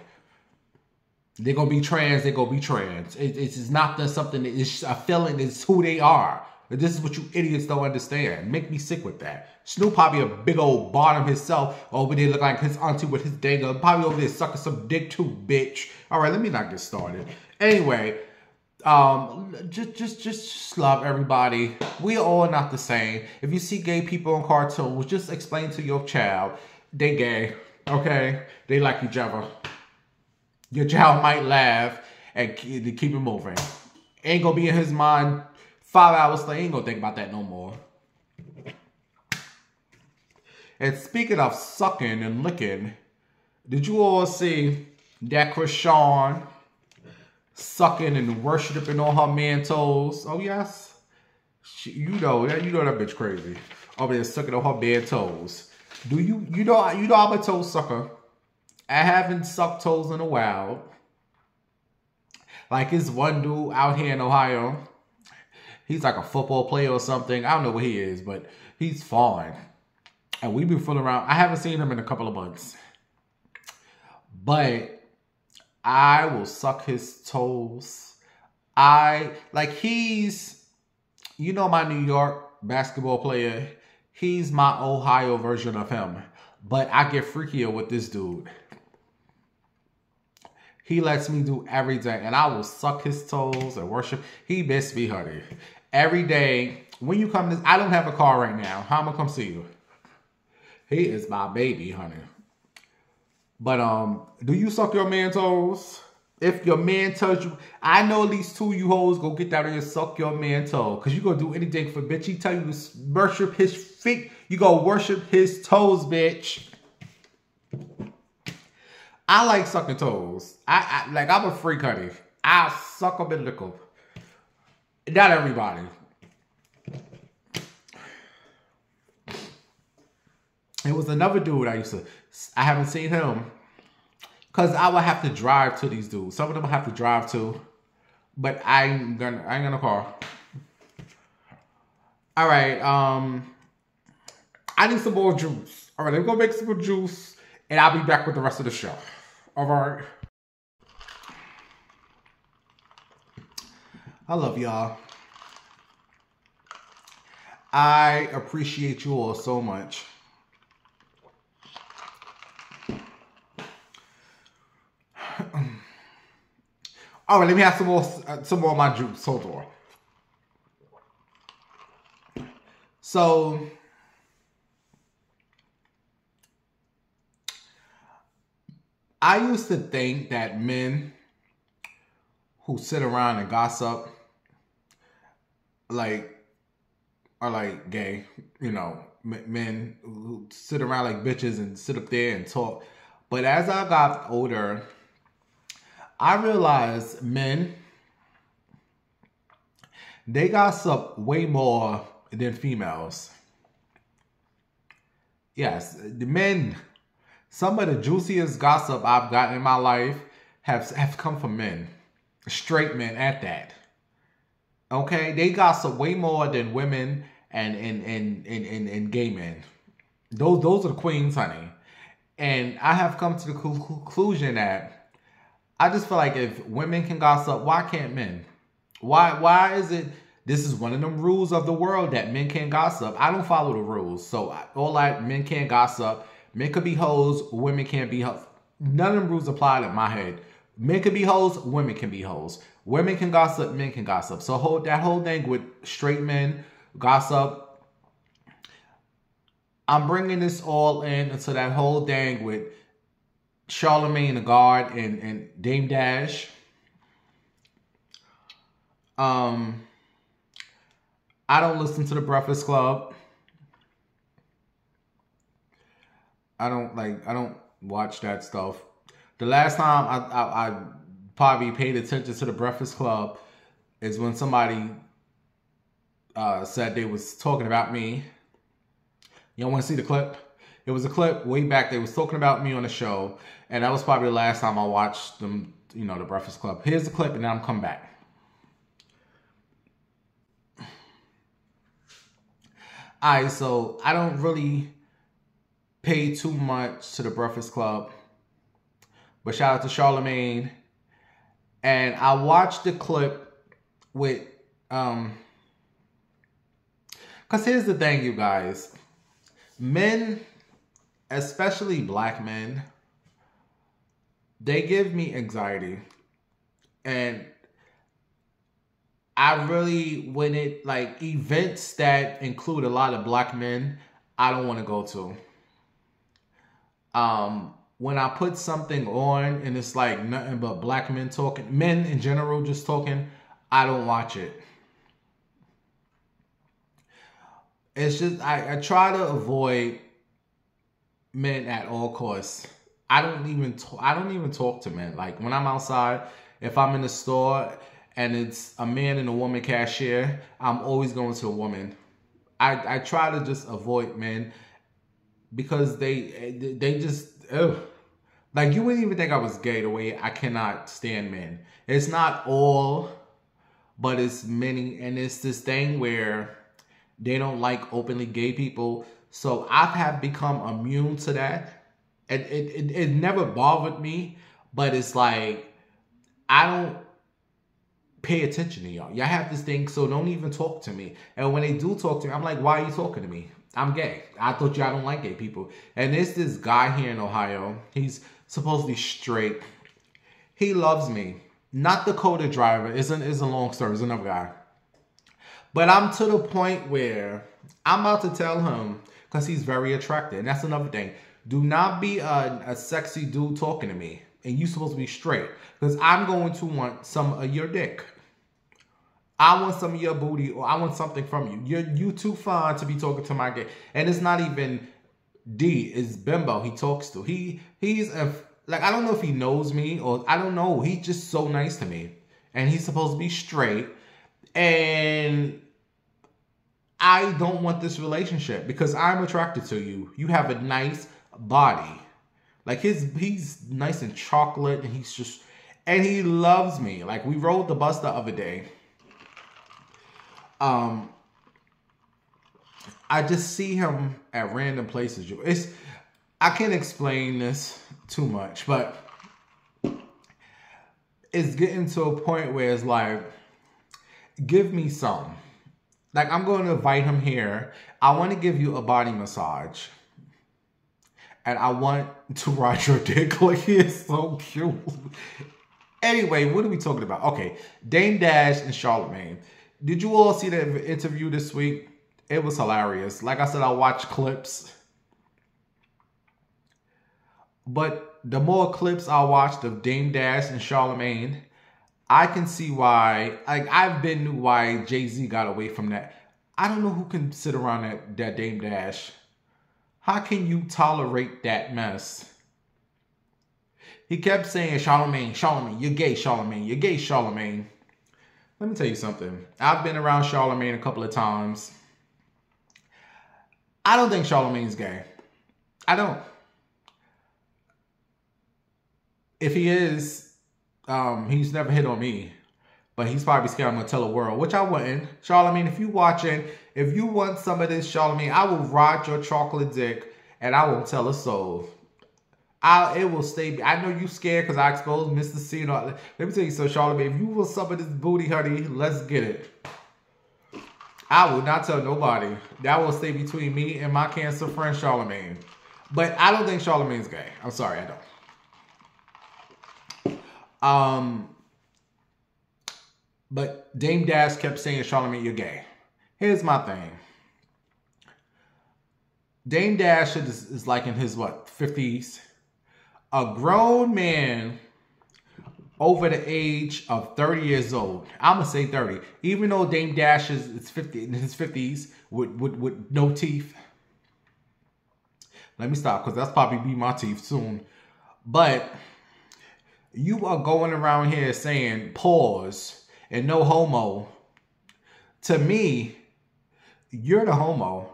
[SPEAKER 2] They're going to be trans, they're going to be trans. It's not something, it's a feeling, it's who they are. This is what you idiots don't understand. Make me sick with that. Snoop probably a big old bottom himself. Over there look like his auntie with his dangle. Probably over there sucking some dick too, bitch. All right, let me not get started. Anyway, just love everybody. We are all not the same. If you see gay people in cartoons, just explain to your child they gay, okay? They like each other. Your child might laugh and keep it moving. Ain't gonna be in his mind 5 hours later. Ain't gonna think about that no more. And speaking of sucking and licking, did you all see that Krishan sucking and worshiping on her man toes? Oh yes, you know that bitch crazy. Over there sucking on her man toes. You know I'm a toe sucker. I haven't sucked toes in a while. Like this one dude out here in Ohio. He's like a football player or something. I don't know what he is, but he's fine. And we've been fooling around. I haven't seen him in a couple of months. But I will suck his toes. He's, you know, my New York basketball player. He's my Ohio version of him. But I get freakier with this dude. He lets me do everything, and I will suck his toes and worship. He miss me, honey. Every day, when you come to, I don't have a car right now. How am I gonna come see you? He is my baby, honey. But, do you suck your man toes? If your man tells you, I know at least 2 of you hoes go get down there and suck your man toe. Because you gonna do anything for bitch. He tell you to worship his feet. You gonna worship his toes, bitch. I like sucking toes. I'm a freak, honey. I suck them and lick them. Not everybody. It was another dude I haven't seen him. Because I would have to drive to these dudes. Some of them I have to drive to. But I ain't got no car. All right. I need some more juice. All right, let me go make some more juice. And I'll be back with the rest of the show. All right. I love y'all. I appreciate you all so much. All right, let me have some more of my juice. Hold on. So, I used to think that men who sit around and gossip, are like gay. You know, men who sit around like bitches and sit up there and talk. But as I got older, I realized men, they gossip way more than females. Yes, the men, some of the juiciest gossip I've gotten in my life have come from men. Straight men at that. Okay? They gossip way more than women and gay men. Those are the queens, honey. And I have come to the conclusion that I just feel like if women can gossip, why can't men? Why is it, this is one of them rules of the world that men can't gossip. I don't follow the rules. So men can't gossip. Men could be hoes, women can't be hoes. None of them rules apply to my head. Men can be hoes, women can be hoes. Women can gossip, men can gossip. So that whole thing with straight men gossip, I'm bringing this all into that whole thing with Charlemagne the God and Dame Dash. I don't listen to the Breakfast Club. I don't watch that stuff. The last time I probably paid attention to the Breakfast Club is when somebody said they was talking about me. You don't want to see the clip? It was a clip way back. They was talking about me on the show. And that was probably the last time I watched them, you know, the Breakfast Club. Here's the clip and then I'm come back. Alright, so I don't really pay too much to the Breakfast Club. But shout out to Charlemagne. And I watched the clip with, because here's the thing, you guys. Men, especially black men, they give me anxiety. And I really, when it, like, events that include a lot of black men, I don't want to go to. When I put something on and it's like nothing but black men talking, men in general just talking, I don't watch it. It's just, I try to avoid men at all costs. I don't even talk to men. Like when I'm outside, if I'm in the store and it's a man and a woman cashier, I'm always going to a woman. I try to just avoid men because they just, ugh. Like you wouldn't even think I was gay the way I cannot stand men. It's not all, but it's many. And it's this thing where they don't like openly gay people. So I have become immune to that. And it never bothered me, but it's like, I don't pay attention to y'all. Y'all have this thing, so don't even talk to me. And when they do talk to me, I'm like, why are you talking to me? I'm gay. I thought y'all don't like gay people. And there's this guy here in Ohio. He's supposedly straight. He loves me. Not the Dakota driver. It's a long story. It's another guy. But I'm to the point where I'm about to tell him, because he's very attractive. And that's another thing. Do not be a sexy dude talking to me. And you supposed to be straight. Because I'm going to want some of your dick. I want some of your booty, or I want something from you. You too fine to be talking to my gay. And it's not even D, it's Bimbo he talks to. He's like, I don't know if he knows me, or I don't know. He's just so nice to me. And he's supposed to be straight. And I don't want this relationship because I'm attracted to you. You have a nice body. Like he's nice and chocolate, and and he loves me. Like we rode the bus the other day. I just see him at random places. I can't explain this too much, but it's getting to a point where it's like, give me some. Like, I'm going to invite him here. I want to give you a body massage. And I want to ride your dick. Like, he is so cute. Anyway, what are we talking about? Okay, Dame Dash and Charlamagne. Did you all see the interview this week? It was hilarious. Like I said, I watched clips. But the more clips I watched of Dame Dash and Charlamagne, I can see why, like, I've been knew why Jay-Z got away from that. I don't know who can sit around that Dame Dash. How can you tolerate that mess? He kept saying, Charlamagne, Charlamagne, you're gay, Charlamagne, you're gay, Charlamagne. Let me tell you something. I've been around Charlamagne a couple of times. I don't think Charlamagne's gay. I don't. If he is, he's never hit on me. But he's probably scared I'm going to tell the world, which I wouldn't. Charlamagne, if you watching, if you want some of this, Charlamagne, I will ride your chocolate dick and I won't tell a soul. It will stay. I know you scared because I exposed Mr. C and all that. Let me tell you so, Charlamagne, if you want some of this booty, honey, let's get it. I will not tell nobody. That will stay between me and my cancer friend, Charlamagne. But I don't think Charlamagne's gay. I'm sorry, I don't. But Dame Dash kept saying, Charlamagne, you're gay. Here's my thing. Dame Dash is like in his, what, 50s? A grown man over the age of 30 years old. I'm going to say 30. Even though Dame Dash is 50 in his 50s with no teeth. Let me stop because that's probably be my teeth soon. But you are going around here saying pause and no homo. To me, you're the homo.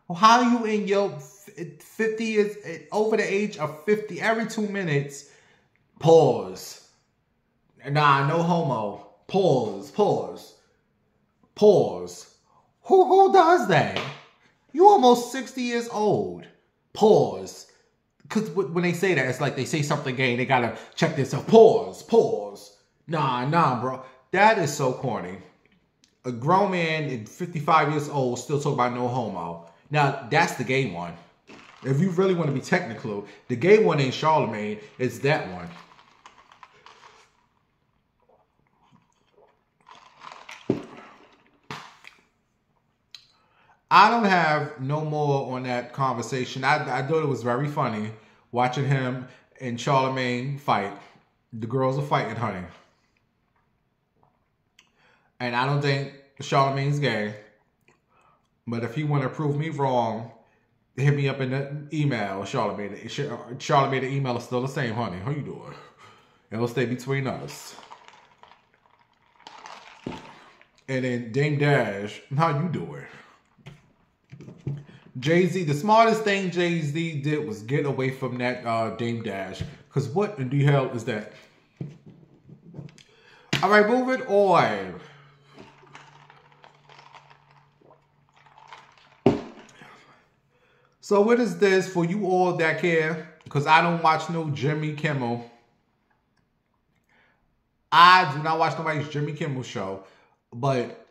[SPEAKER 2] Well, how are you in your 50 years, over the age of 50, every 2 minutes, pause. Nah, no homo. Pause, pause, pause. Who does that? You almost 60 years old. Pause. Because when they say that, it's like they say something gay and they gotta check themselves. Pause, pause. Nah, bro. That is so corny. A grown man at 55 years old still talking about no homo. Now, that's the gay one. If you really want to be technical, the gay one ain't Charlamagne, it's that one. I don't have no more on that conversation. I thought it was very funny watching him and Charlamagne fight. The girls are fighting, honey. And I don't think Charlamagne's gay. But if you want to prove me wrong, hit me up in the email, Charlamagne. Charlamagne, the email is still the same, honey. How you doing? It'll stay between us. And then Dame Dash, how you doing? Jay-Z, the smartest thing Jay-Z did was get away from that Dame Dash. Because what in the hell is that? All right, moving on. So what is this for you all that care? Because I don't watch no Jimmy Kimmel. I do not watch nobody's Jimmy Kimmel show. But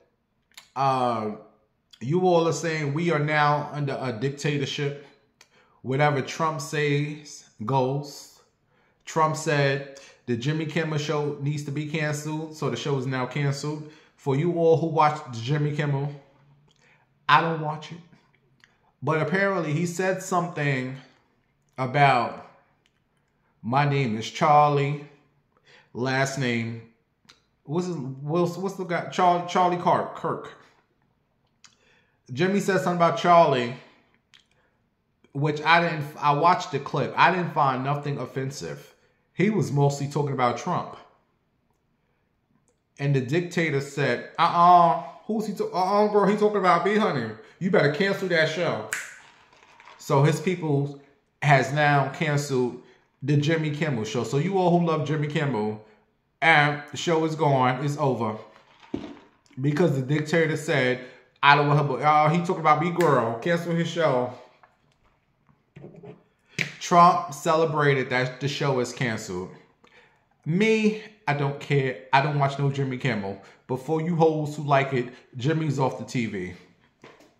[SPEAKER 2] you all are saying we are now under a dictatorship. Whatever Trump says goes. Trump said the Jimmy Kimmel show needs to be canceled. So the show is now canceled. For you all who watch the Jimmy Kimmel, I don't watch it. But apparently he said something about my name is Charlie. Last name, what's the guy? Charlie Kirk. Jimmy said something about Charlie, which I watched the clip. I didn't find nothing offensive. He was mostly talking about Trump. And the dictator said, who's he talking? Bro, he talking about me, honey. You better cancel that show. So his people has now canceled the Jimmy Kimmel show. So you all who love Jimmy Kimmel, and the show is gone, it's over. Because the dictator said, I don't want her, he talking about me, girl. Cancel his show. Trump celebrated that the show is canceled. Me, I don't care. I don't watch no Jimmy Kimmel. But for you hoes who like it, Jimmy's off the TV.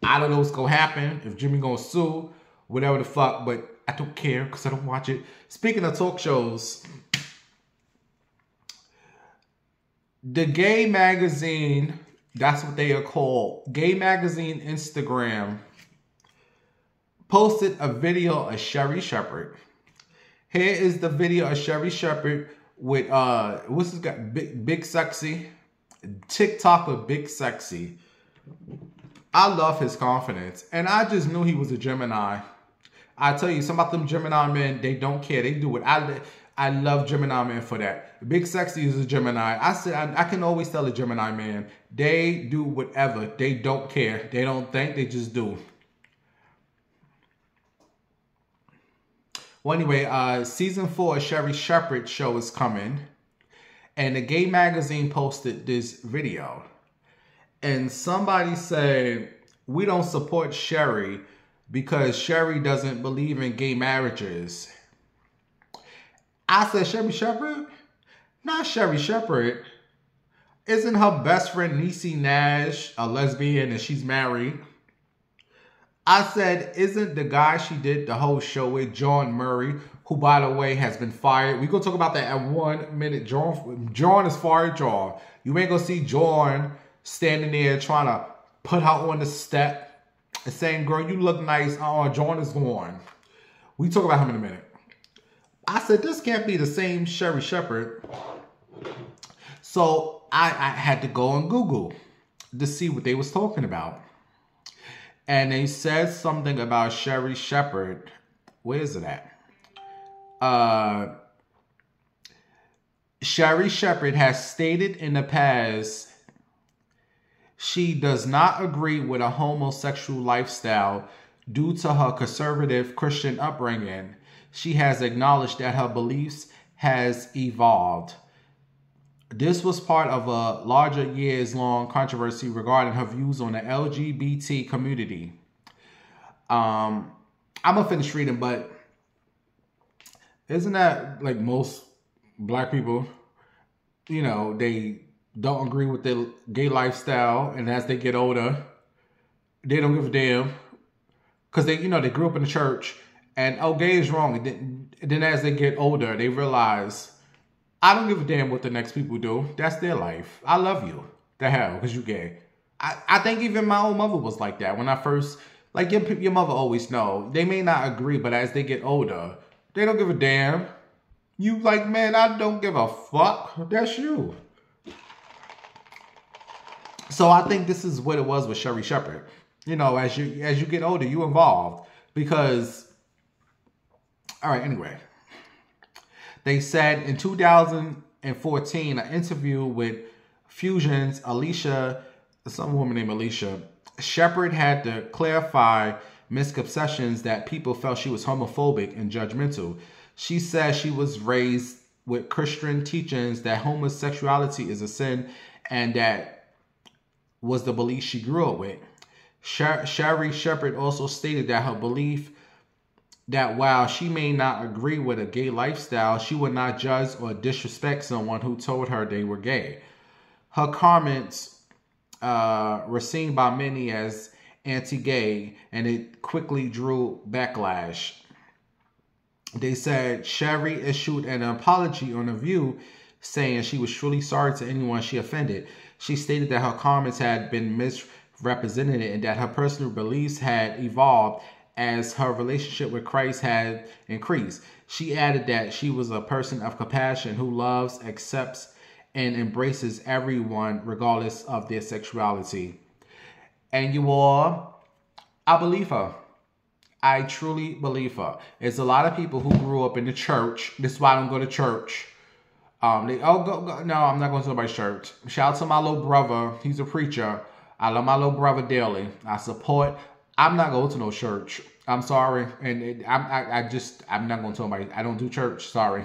[SPEAKER 2] I don't know what's gonna happen, if Jimmy gonna sue, whatever the fuck, but I don't care because I don't watch it. Speaking of talk shows, the Gay Magazine, that's what they are called, Gay Magazine Instagram, posted a video of Sherri Shepherd. Here is the video of Sherri Shepherd with, what's this guy, Big Sexy, TikToker Big Sexy. I love his confidence, and I just knew he was a Gemini. I tell you, some about them Gemini men, they don't care. They do it. I love Gemini men for that. Big Sexy is a Gemini. I said I can always tell a Gemini man, they do whatever. They don't care. They don't think. They just do. Well, anyway, season 4 of Sherri Shepherd show is coming, and the Gay Magazine posted this video, and somebody said, we don't support Sherri because Sherri doesn't believe in gay marriages. I said, Sherri Shepherd? Not Sherri Shepherd. Isn't her best friend Niecy Nash a lesbian and she's married? I said, isn't the guy she did the whole show with, John Murray, who, by the way, has been fired? We're going to talk about that at 1 minute. John is fired, y'all. You ain't going to see John standing there trying to put her on the step and saying, girl, you look nice. John is gone. We talk about him in a minute. I said, this can't be the same Sherri Shepherd. So I had to go on Google to see what they was talking about. And they said something about Sherri Shepherd. Where is it at? Sherri Shepherd has stated in the past she does not agree with a homosexual lifestyle due to her conservative Christian upbringing. She has acknowledged that her beliefs has evolved. This was part of a larger years-long controversy regarding her views on the LGBT community. I'm going to finish reading, but isn't that like most black people, you know, they don't agree with their gay lifestyle, and as they get older, they don't give a damn because they, you know, they grew up in the church and, oh, gay is wrong. And then as they get older, they realize, I don't give a damn what the next people do. That's their life. I love you. The hell, because you gay. I think even my own mother was like that. When I first, like your mother always know. They may not agree, but as they get older, they don't give a damn. You like, man, I don't give a fuck. That's you. So I think this is what it was with Sherri Shepherd. You know, as you get older, you evolve. Because, all right, anyway. They said in 2014, an interview with Fusion's Alicia, some woman named Alicia, Shepherd had to clarify misconceptions that people felt she was homophobic and judgmental. She said she was raised with Christian teachings that homosexuality is a sin, and that was the belief she grew up with. Sherri Shepherd also stated that her belief that while she may not agree with a gay lifestyle, she would not judge or disrespect someone who told her they were gay. Her comments were seen by many as anti-gay, and it quickly drew backlash. They said Sherri issued an apology on The View, saying she was truly sorry to anyone she offended. She stated that her comments had been misrepresented and that her personal beliefs had evolved as her relationship with Christ had increased. She added that she was a person of compassion who loves, accepts, and embraces everyone regardless of their sexuality. And you all, I believe her. I truly believe her. There's a lot of people who grew up in the church. This is why I don't go to church. No, I'm not going to nobody's church. Shout out to my little brother. He's a preacher. I love my little brother dearly. I support. I'm not going to no church. I'm sorry. And I'm not going to tell nobody. I don't do church. Sorry.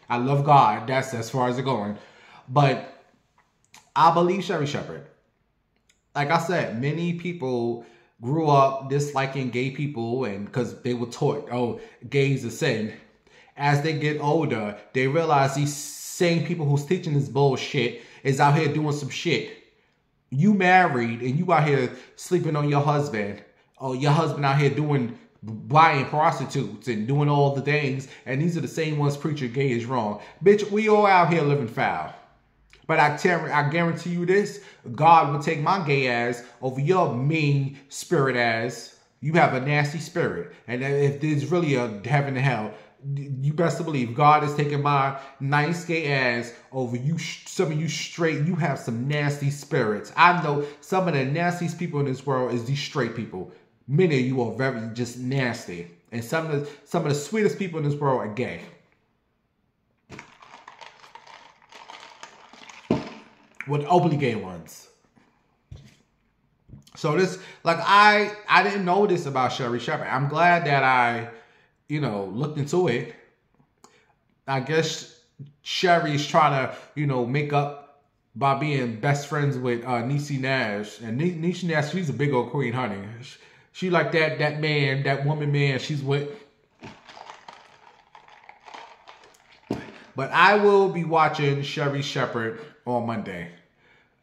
[SPEAKER 2] I love God. That's as far as it's going. But I believe Sherri Shepherd. Like I said, many people grew up disliking gay people and because they were taught, oh, gay is a sin. As they get older, they realize these same people who's teaching this bullshit is out here doing some shit. You married and you out here sleeping on your husband, or your husband out here buying prostitutes and doing all the things, and these are the same ones preaching gay is wrong. Bitch, we all out here living foul. But I guarantee you this, God will take my gay ass over your mean spirit ass. You have a nasty spirit. And if there's really a heaven and hell, you best to believe God is taking my nice gay ass over you. Some of you straight, you have some nasty spirits. I know some of the nastiest people in this world is these straight people. Many of you are very just nasty. And some of the sweetest people in this world are gay. With openly gay ones. So this, like, I didn't know this about Sherri Shepherd. I'm glad that I, you know, looked into it. I guess Sherri's trying to, you know, make up by being best friends with Niecy Nash. And Niecy Nash, she's a big old queen, honey. She like that woman man she's with. But I will be watching Sherri Shepherd on Monday.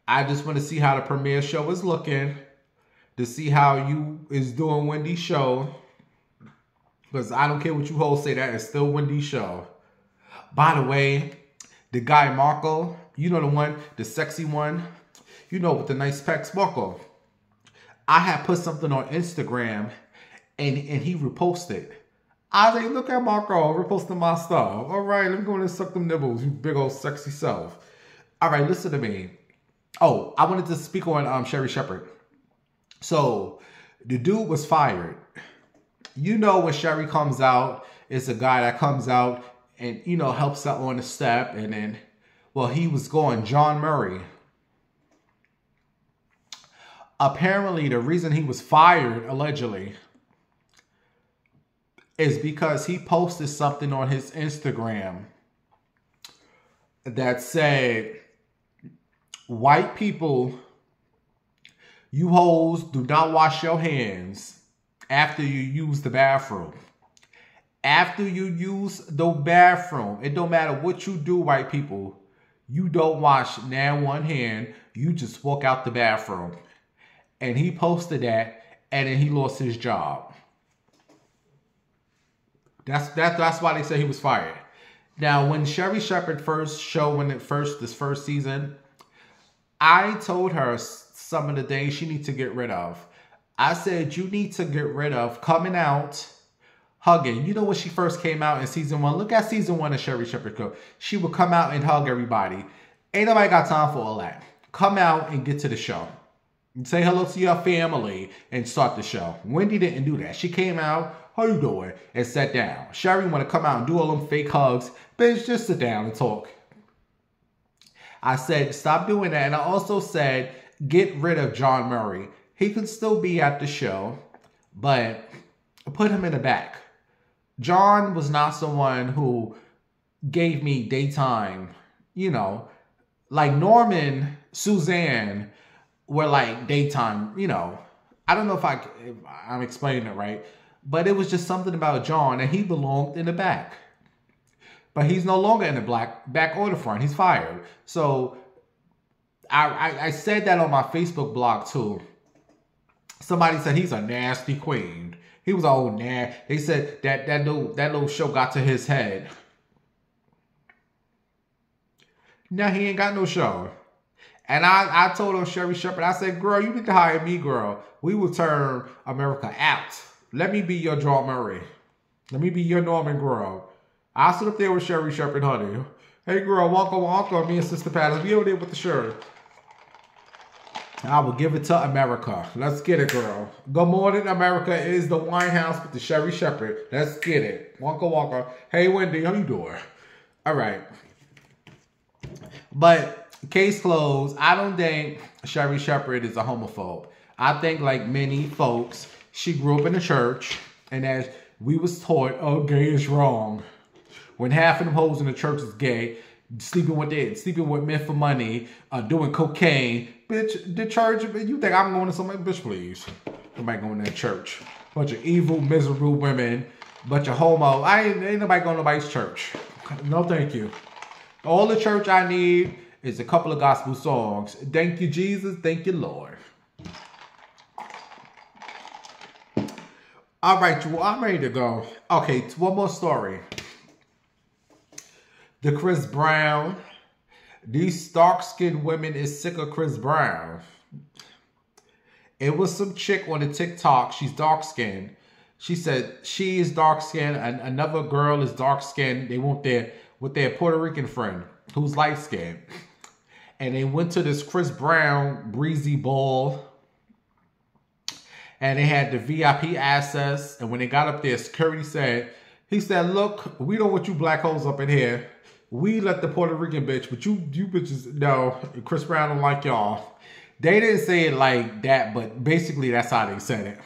[SPEAKER 2] I just want to see how the premiere show is looking. To see how you is doing Wendy's show. Because I don't care what you hoes say, that is still Wendy's show. By the way, the guy Marco, you know the one, the sexy one. You know, with the nice pecs, Marco. I had put something on Instagram and he reposted. I was like, look at Marco reposting my stuff. All right, let me go in and suck them nibbles, you big old sexy self. All right, listen to me. Oh, I wanted to speak on Sherri Shepherd. So, the dude was fired. You know when Sherri comes out, it's a guy that comes out and, you know, helps out on the step. And then, well, he was going John Murray. Apparently, the reason he was fired, allegedly, is because he posted something on his Instagram that said, white people, you hoes do not wash your hands after you use the bathroom. After you use the bathroom, it don't matter what you do, white people, you don't wash now one hand, you just walk out the bathroom. And he posted that, and then he lost his job. That's why they say he was fired. Now, when Sherri Shepherd this first season, I told her some of the things she needs to get rid of. I said, you need to get rid of coming out, hugging. You know when she first came out in season 1? Look at season 1 of Sherri Shepherd Show. She would come out and hug everybody. Ain't nobody got time for all that. Come out and get to the show. Say hello to your family and start the show. Wendy didn't do that. She came out, how you doing? And sat down. Sherri want to come out and do all them fake hugs. Bitch, just sit down and talk. I said, stop doing that. And I also said, get rid of John Murray. He could still be at the show, but put him in the back. John was not someone who gave me daytime, you know, like Norman, Suzanne were like daytime, you know. I don't know if I'm explaining it right, but it was just something about John, and he belonged in the back. But he's no longer in the back or the front. He's fired. So I said that on my Facebook blog too. Somebody said he's a nasty queen. He was all nasty. They said that little show got to his head. Now he ain't got no show. And I told her, Sherri Shepherd, I said, girl, you need to hire me, girl. We will turn America out. Let me be your John Murray. Let me be your Norman girl. I'll sit up there with Sherri Shepherd, honey. Hey, girl, walk on me and Sister Patty. Be over there with the shirt. I will give it to America. Let's get it, girl. Good morning, America is the Wine House with the Sherri Shepherd. Let's get it. Walker. Hey, Wendy, how you doing? All right. But case closed. I don't think Sherri Shepherd is a homophobe. I think, like many folks, she grew up in the church, and as we was taught, oh, gay is wrong. When half of them hoes in the church is gay, sleeping with men for money, doing cocaine. Bitch, the church, you think I'm going to somebody? Bitch, please. Nobody going to that church. Bunch of evil, miserable women. Bunch of homo. Ain't nobody going to nobody's church. No, thank you. All the church I need is a couple of gospel songs. Thank you, Jesus. Thank you, Lord. All right, well, I'm ready to go. Okay, one more story. The Chris Brown. These dark-skinned women is sick of Chris Brown. It was some chick on the TikTok. She's dark-skinned. She said she is dark-skinned and another girl is dark-skinned. They went there with their Puerto Rican friend who's light-skinned. And they went to this Chris Brown breezy ball. And they had the VIP access. And when they got up there, security said, he said, look, we don't want you black hoes up in here. We let the Puerto Rican bitch, but you bitches, no, Chris Brown don't like y'all. They didn't say it like that, but basically that's how they said it.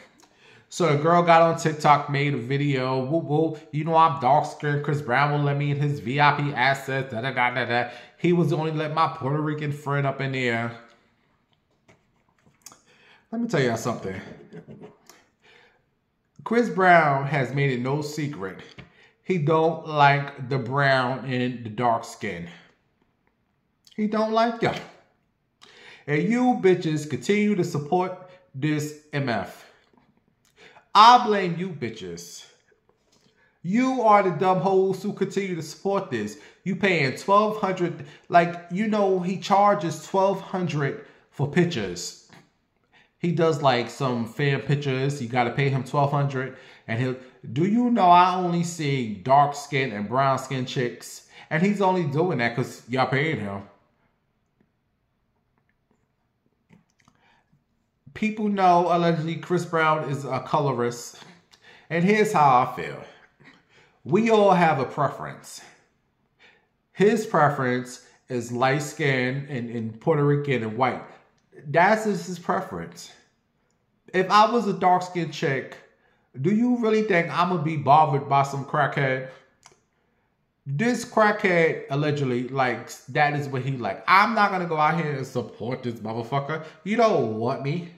[SPEAKER 2] So the girl got on TikTok, made a video. Woo woo, you know I'm dark skinned. Chris Brown won't let me in his VIP access. Da da da da da. He was only let my Puerto Rican friend up in there. Let me tell y'all something. Chris Brown has made it no secret. He don't like the brown and the dark skin. He don't like y'all. And you bitches continue to support this MF. I blame you bitches. You are the dumb hoes who continue to support this. You paying $1,200, like, you know, he charges $1,200 for pictures. He does like some fan pictures. You got to pay him $1,200. And he'll, do you know I only see dark skin and brown skin chicks? And he's only doing that because y'all paid him. People know allegedly Chris Brown is a colorist. And here's how I feel. We all have a preference. His preference is light skin and Puerto Rican and white. That's just his preference. If I was a dark-skinned chick, do you really think I'm going to be bothered by some crackhead? This crackhead allegedly likes, that is what he like. I'm not going to go out here and support this motherfucker. You don't want me.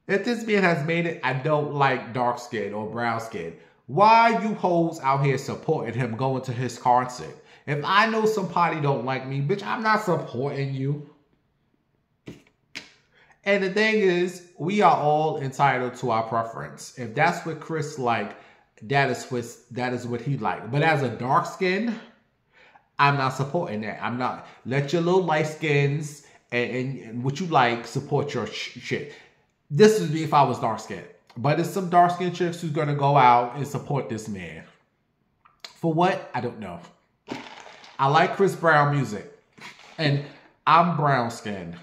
[SPEAKER 2] If this man has made it, I don't like dark skin or brown skin. Why you hoes out here supporting him going to his concert? If I know somebody don't like me, bitch, I'm not supporting you. And the thing is, we are all entitled to our preference. If that's what Chris like, that is what he like. But as a dark skin, I'm not supporting that. I'm not. Let your little light skins and what you like support your shit. This would be if I was dark skinned. But it's some dark skinned chicks who's gonna go out and support this man. For what? I don't know. I like Chris Brown music. And I'm brown skinned.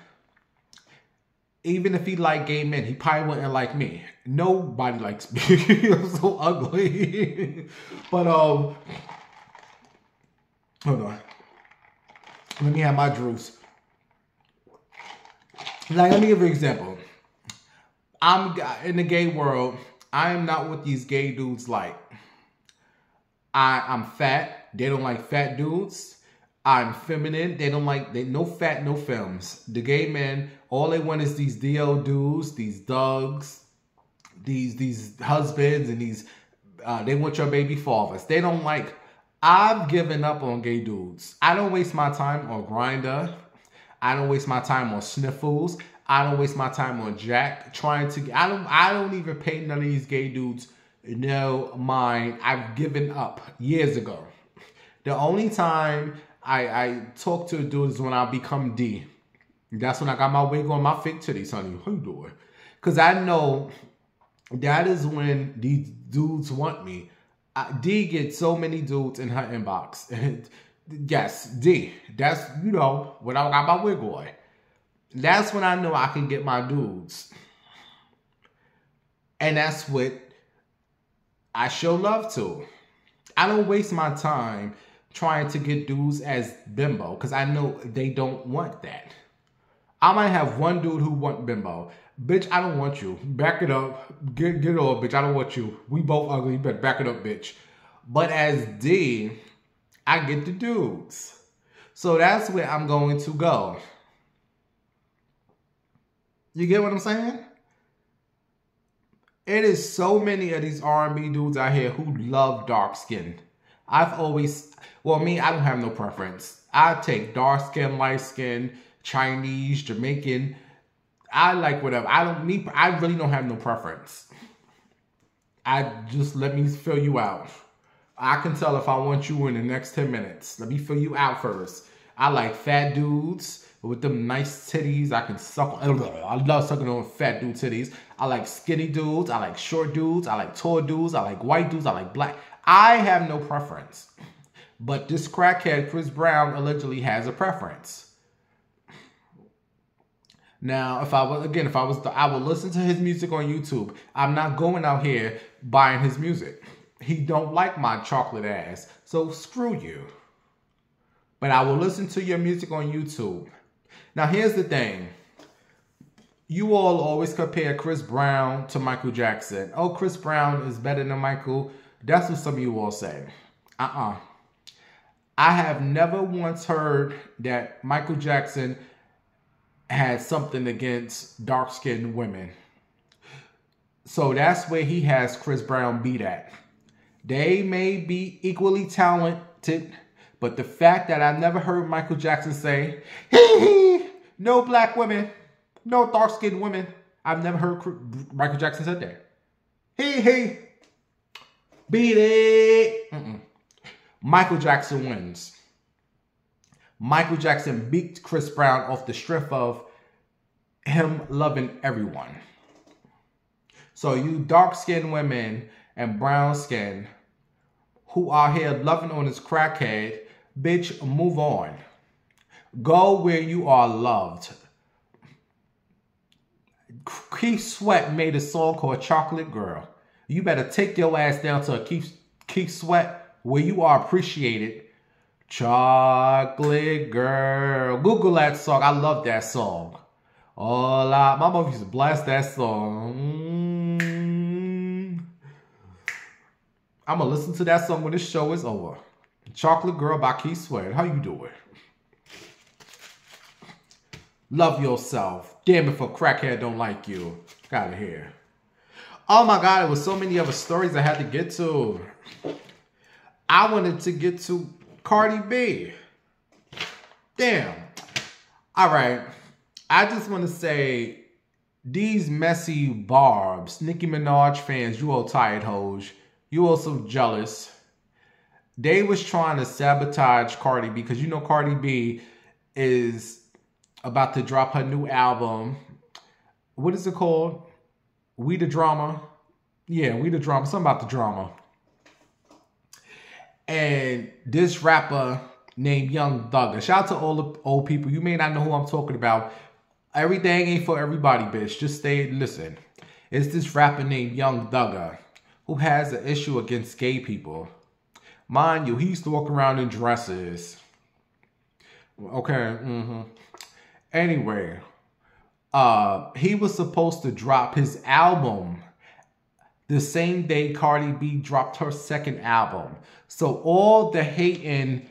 [SPEAKER 2] Even if he liked gay men, he probably wouldn't like me. Nobody likes me. I'm so ugly. But, hold on. Let me have my juice. Like, let me give you an example. I'm in the gay world. I am not what these gay dudes like. I'm fat. They don't like fat dudes. I'm feminine. They don't like, no fat, no femmes. The gay men, all they want is these DL dudes, these thugs, these husbands, and these, they want your baby fathers. They don't like, I've given up on gay dudes. I don't waste my time on Grindr. I don't waste my time on Sniffles. I don't waste my time on Jack trying to, I don't even pay none of these gay dudes no mind. I've given up years ago. The only time I talk to a dude is when I become D. That's when I got my wig on, my fake titties, honey. How you doing? Because I know that is when these dudes want me. D gets so many dudes in her inbox. And yes, D. That's, you know, when I got my wig on. That's when I know I can get my dudes. And that's what I show love to. I don't waste my time trying to get dudes as bimbo because I know they don't want that. I might have one dude who want bimbo. Bitch, I don't want you. Back it up. Get off, bitch. I don't want you. We both ugly, but back it up, bitch. But as D, I get the dudes. So that's where I'm going to go. You get what I'm saying? It is so many of these R&B dudes out here who love dark skin. I've always, well, me, I don't have no preference. I take dark skin, light skin, Chinese, Jamaican. I like whatever. I really don't have no preference. I just let me fill you out. I can tell if I want you in the next 10 minutes. Let me fill you out first. I like fat dudes with them nice titties. I can suck. I love sucking on fat dude titties. I like skinny dudes. I like short dudes. I like tall dudes. I like white dudes. I like black. I have no preference. But this crackhead, Chris Brown, allegedly has a preference. Now, I would listen to his music on YouTube. I'm not going out here buying his music. He don't like my chocolate ass, so screw you. But I will listen to your music on YouTube. Now, here's the thing. You all always compare Chris Brown to Michael Jackson. Oh, Chris Brown is better than Michael. That's what some of you all say. I have never once heard that Michael Jackson had something against dark-skinned women. So that's where he has Chris Brown beat at. They may be equally talented, but the fact that I never heard Michael Jackson say, no black women, no dark-skinned women. I've never heard Michael Jackson said that. Beat it. Michael Jackson wins. Michael Jackson beat Chris Brown off the strength of him loving everyone. So you dark-skinned women and brown skin who are here loving on this crackhead, bitch, move on. Go where you are loved. Keith Sweat made a song called Chocolate Girl. You better take your ass down to a Keith Sweat where you are appreciated. Chocolate Girl. Google that song. I love that song. My mom used to blast that song. I'm going to listen to that song when this show is over. Chocolate Girl by Keith Sweat. How you doing? Love yourself. Damn if a crackhead don't like you. Got it here. Oh my God, there was so many other stories I had to get to. I wanted to get to Cardi B. Damn. All right. I just want to say, these messy barbs, Nicki Minaj fans, you all tired hoes. You all so jealous. They was trying to sabotage Cardi B because you know Cardi B is about to drop her new album. What is it called? We the Drama? Yeah, We the Drama. Something about the drama. And this rapper named Young Thugger. Shout out to all the old people. You may not know who I'm talking about. Everything ain't for everybody, bitch. Just listen. It's this rapper named Young Thugger who has an issue against gay people. Mind you, he used to walk around in dresses. Okay, Anyway, he was supposed to drop his album the same day Cardi B dropped her second album. So all the hating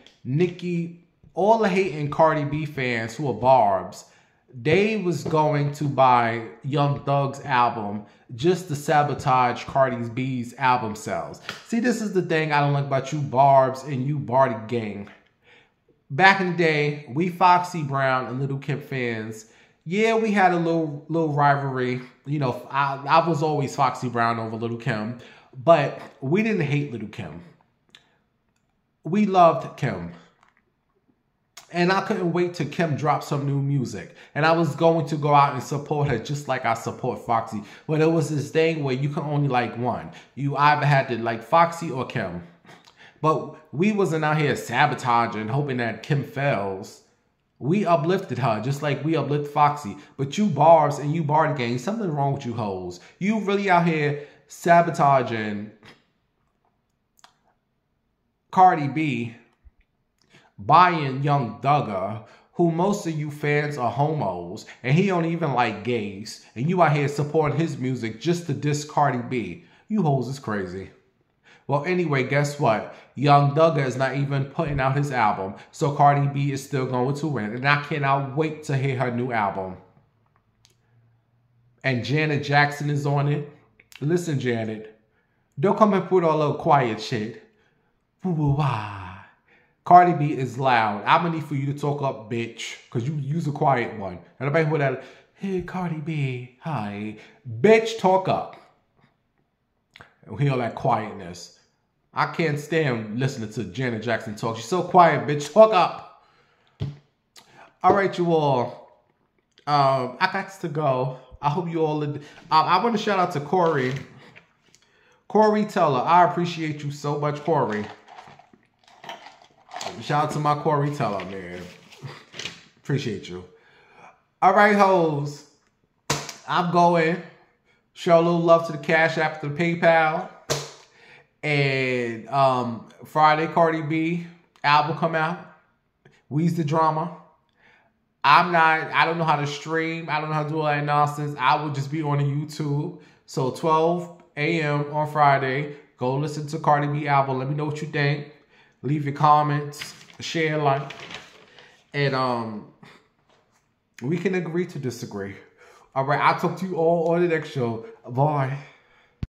[SPEAKER 2] Cardi B fans who are barbs, they was going to buy Young Thug's album just to sabotage Cardi B's album sales. See, this is the thing I don't like about you barbs and you Barty gang. Back in the day, we Foxy Brown and Little Kim fans, yeah, we had a little rivalry. You know, I was always Foxy Brown over Little Kim, but we didn't hate Little Kim. We loved Kim. And I couldn't wait till Kim dropped some new music. And I was going to go out and support her just like I support Foxy. But it was this thing where you can only like one. You either had to like Foxy or Kim. But we wasn't out here sabotaging, hoping that Kim fails. We uplifted her just like we uplift Foxy. But you barbs and you Barty gang, something wrong with you hoes. You really out here sabotaging Cardi B, buying Young Thugger, who most of you fans are homos, and he don't even like gays, and you out here supporting his music just to diss Cardi B. You hoes is crazy. Well, anyway, guess what? Young Thugger is not even putting out his album, so Cardi B is still going to win, and I cannot wait to hear her new album. And Janet Jackson is on it. Listen, Janet, don't come and put all that quiet shit. Woo-woo-wah. Cardi B is loud. I'm gonna need for you to talk up, bitch, because you use a quiet one. Everybody hear that? Hey, Cardi B, hi. Bitch, talk up. And hear all that quietness. I can't stand listening to Janet Jackson talk. She's so quiet, bitch. Talk up. All right, you all. I got to go. I hope you all... I want to shout out to Corey. Corey Teller. I appreciate you so much, Corey. Shout out to my Corey Teller, man. Appreciate you. All right, hoes. I'm going. Show a little love to the Cash App, to the PayPal. And Friday, Cardi B album come out. We's the Drama. I don't know how to stream. I don't know how to do all that nonsense. I will just be on the YouTube. So 12 a.m. on Friday, go listen to Cardi B album. Let me know what you think. Leave your comments, share, like. And we can agree to disagree. All right, I'll talk to you all on the next show. Bye.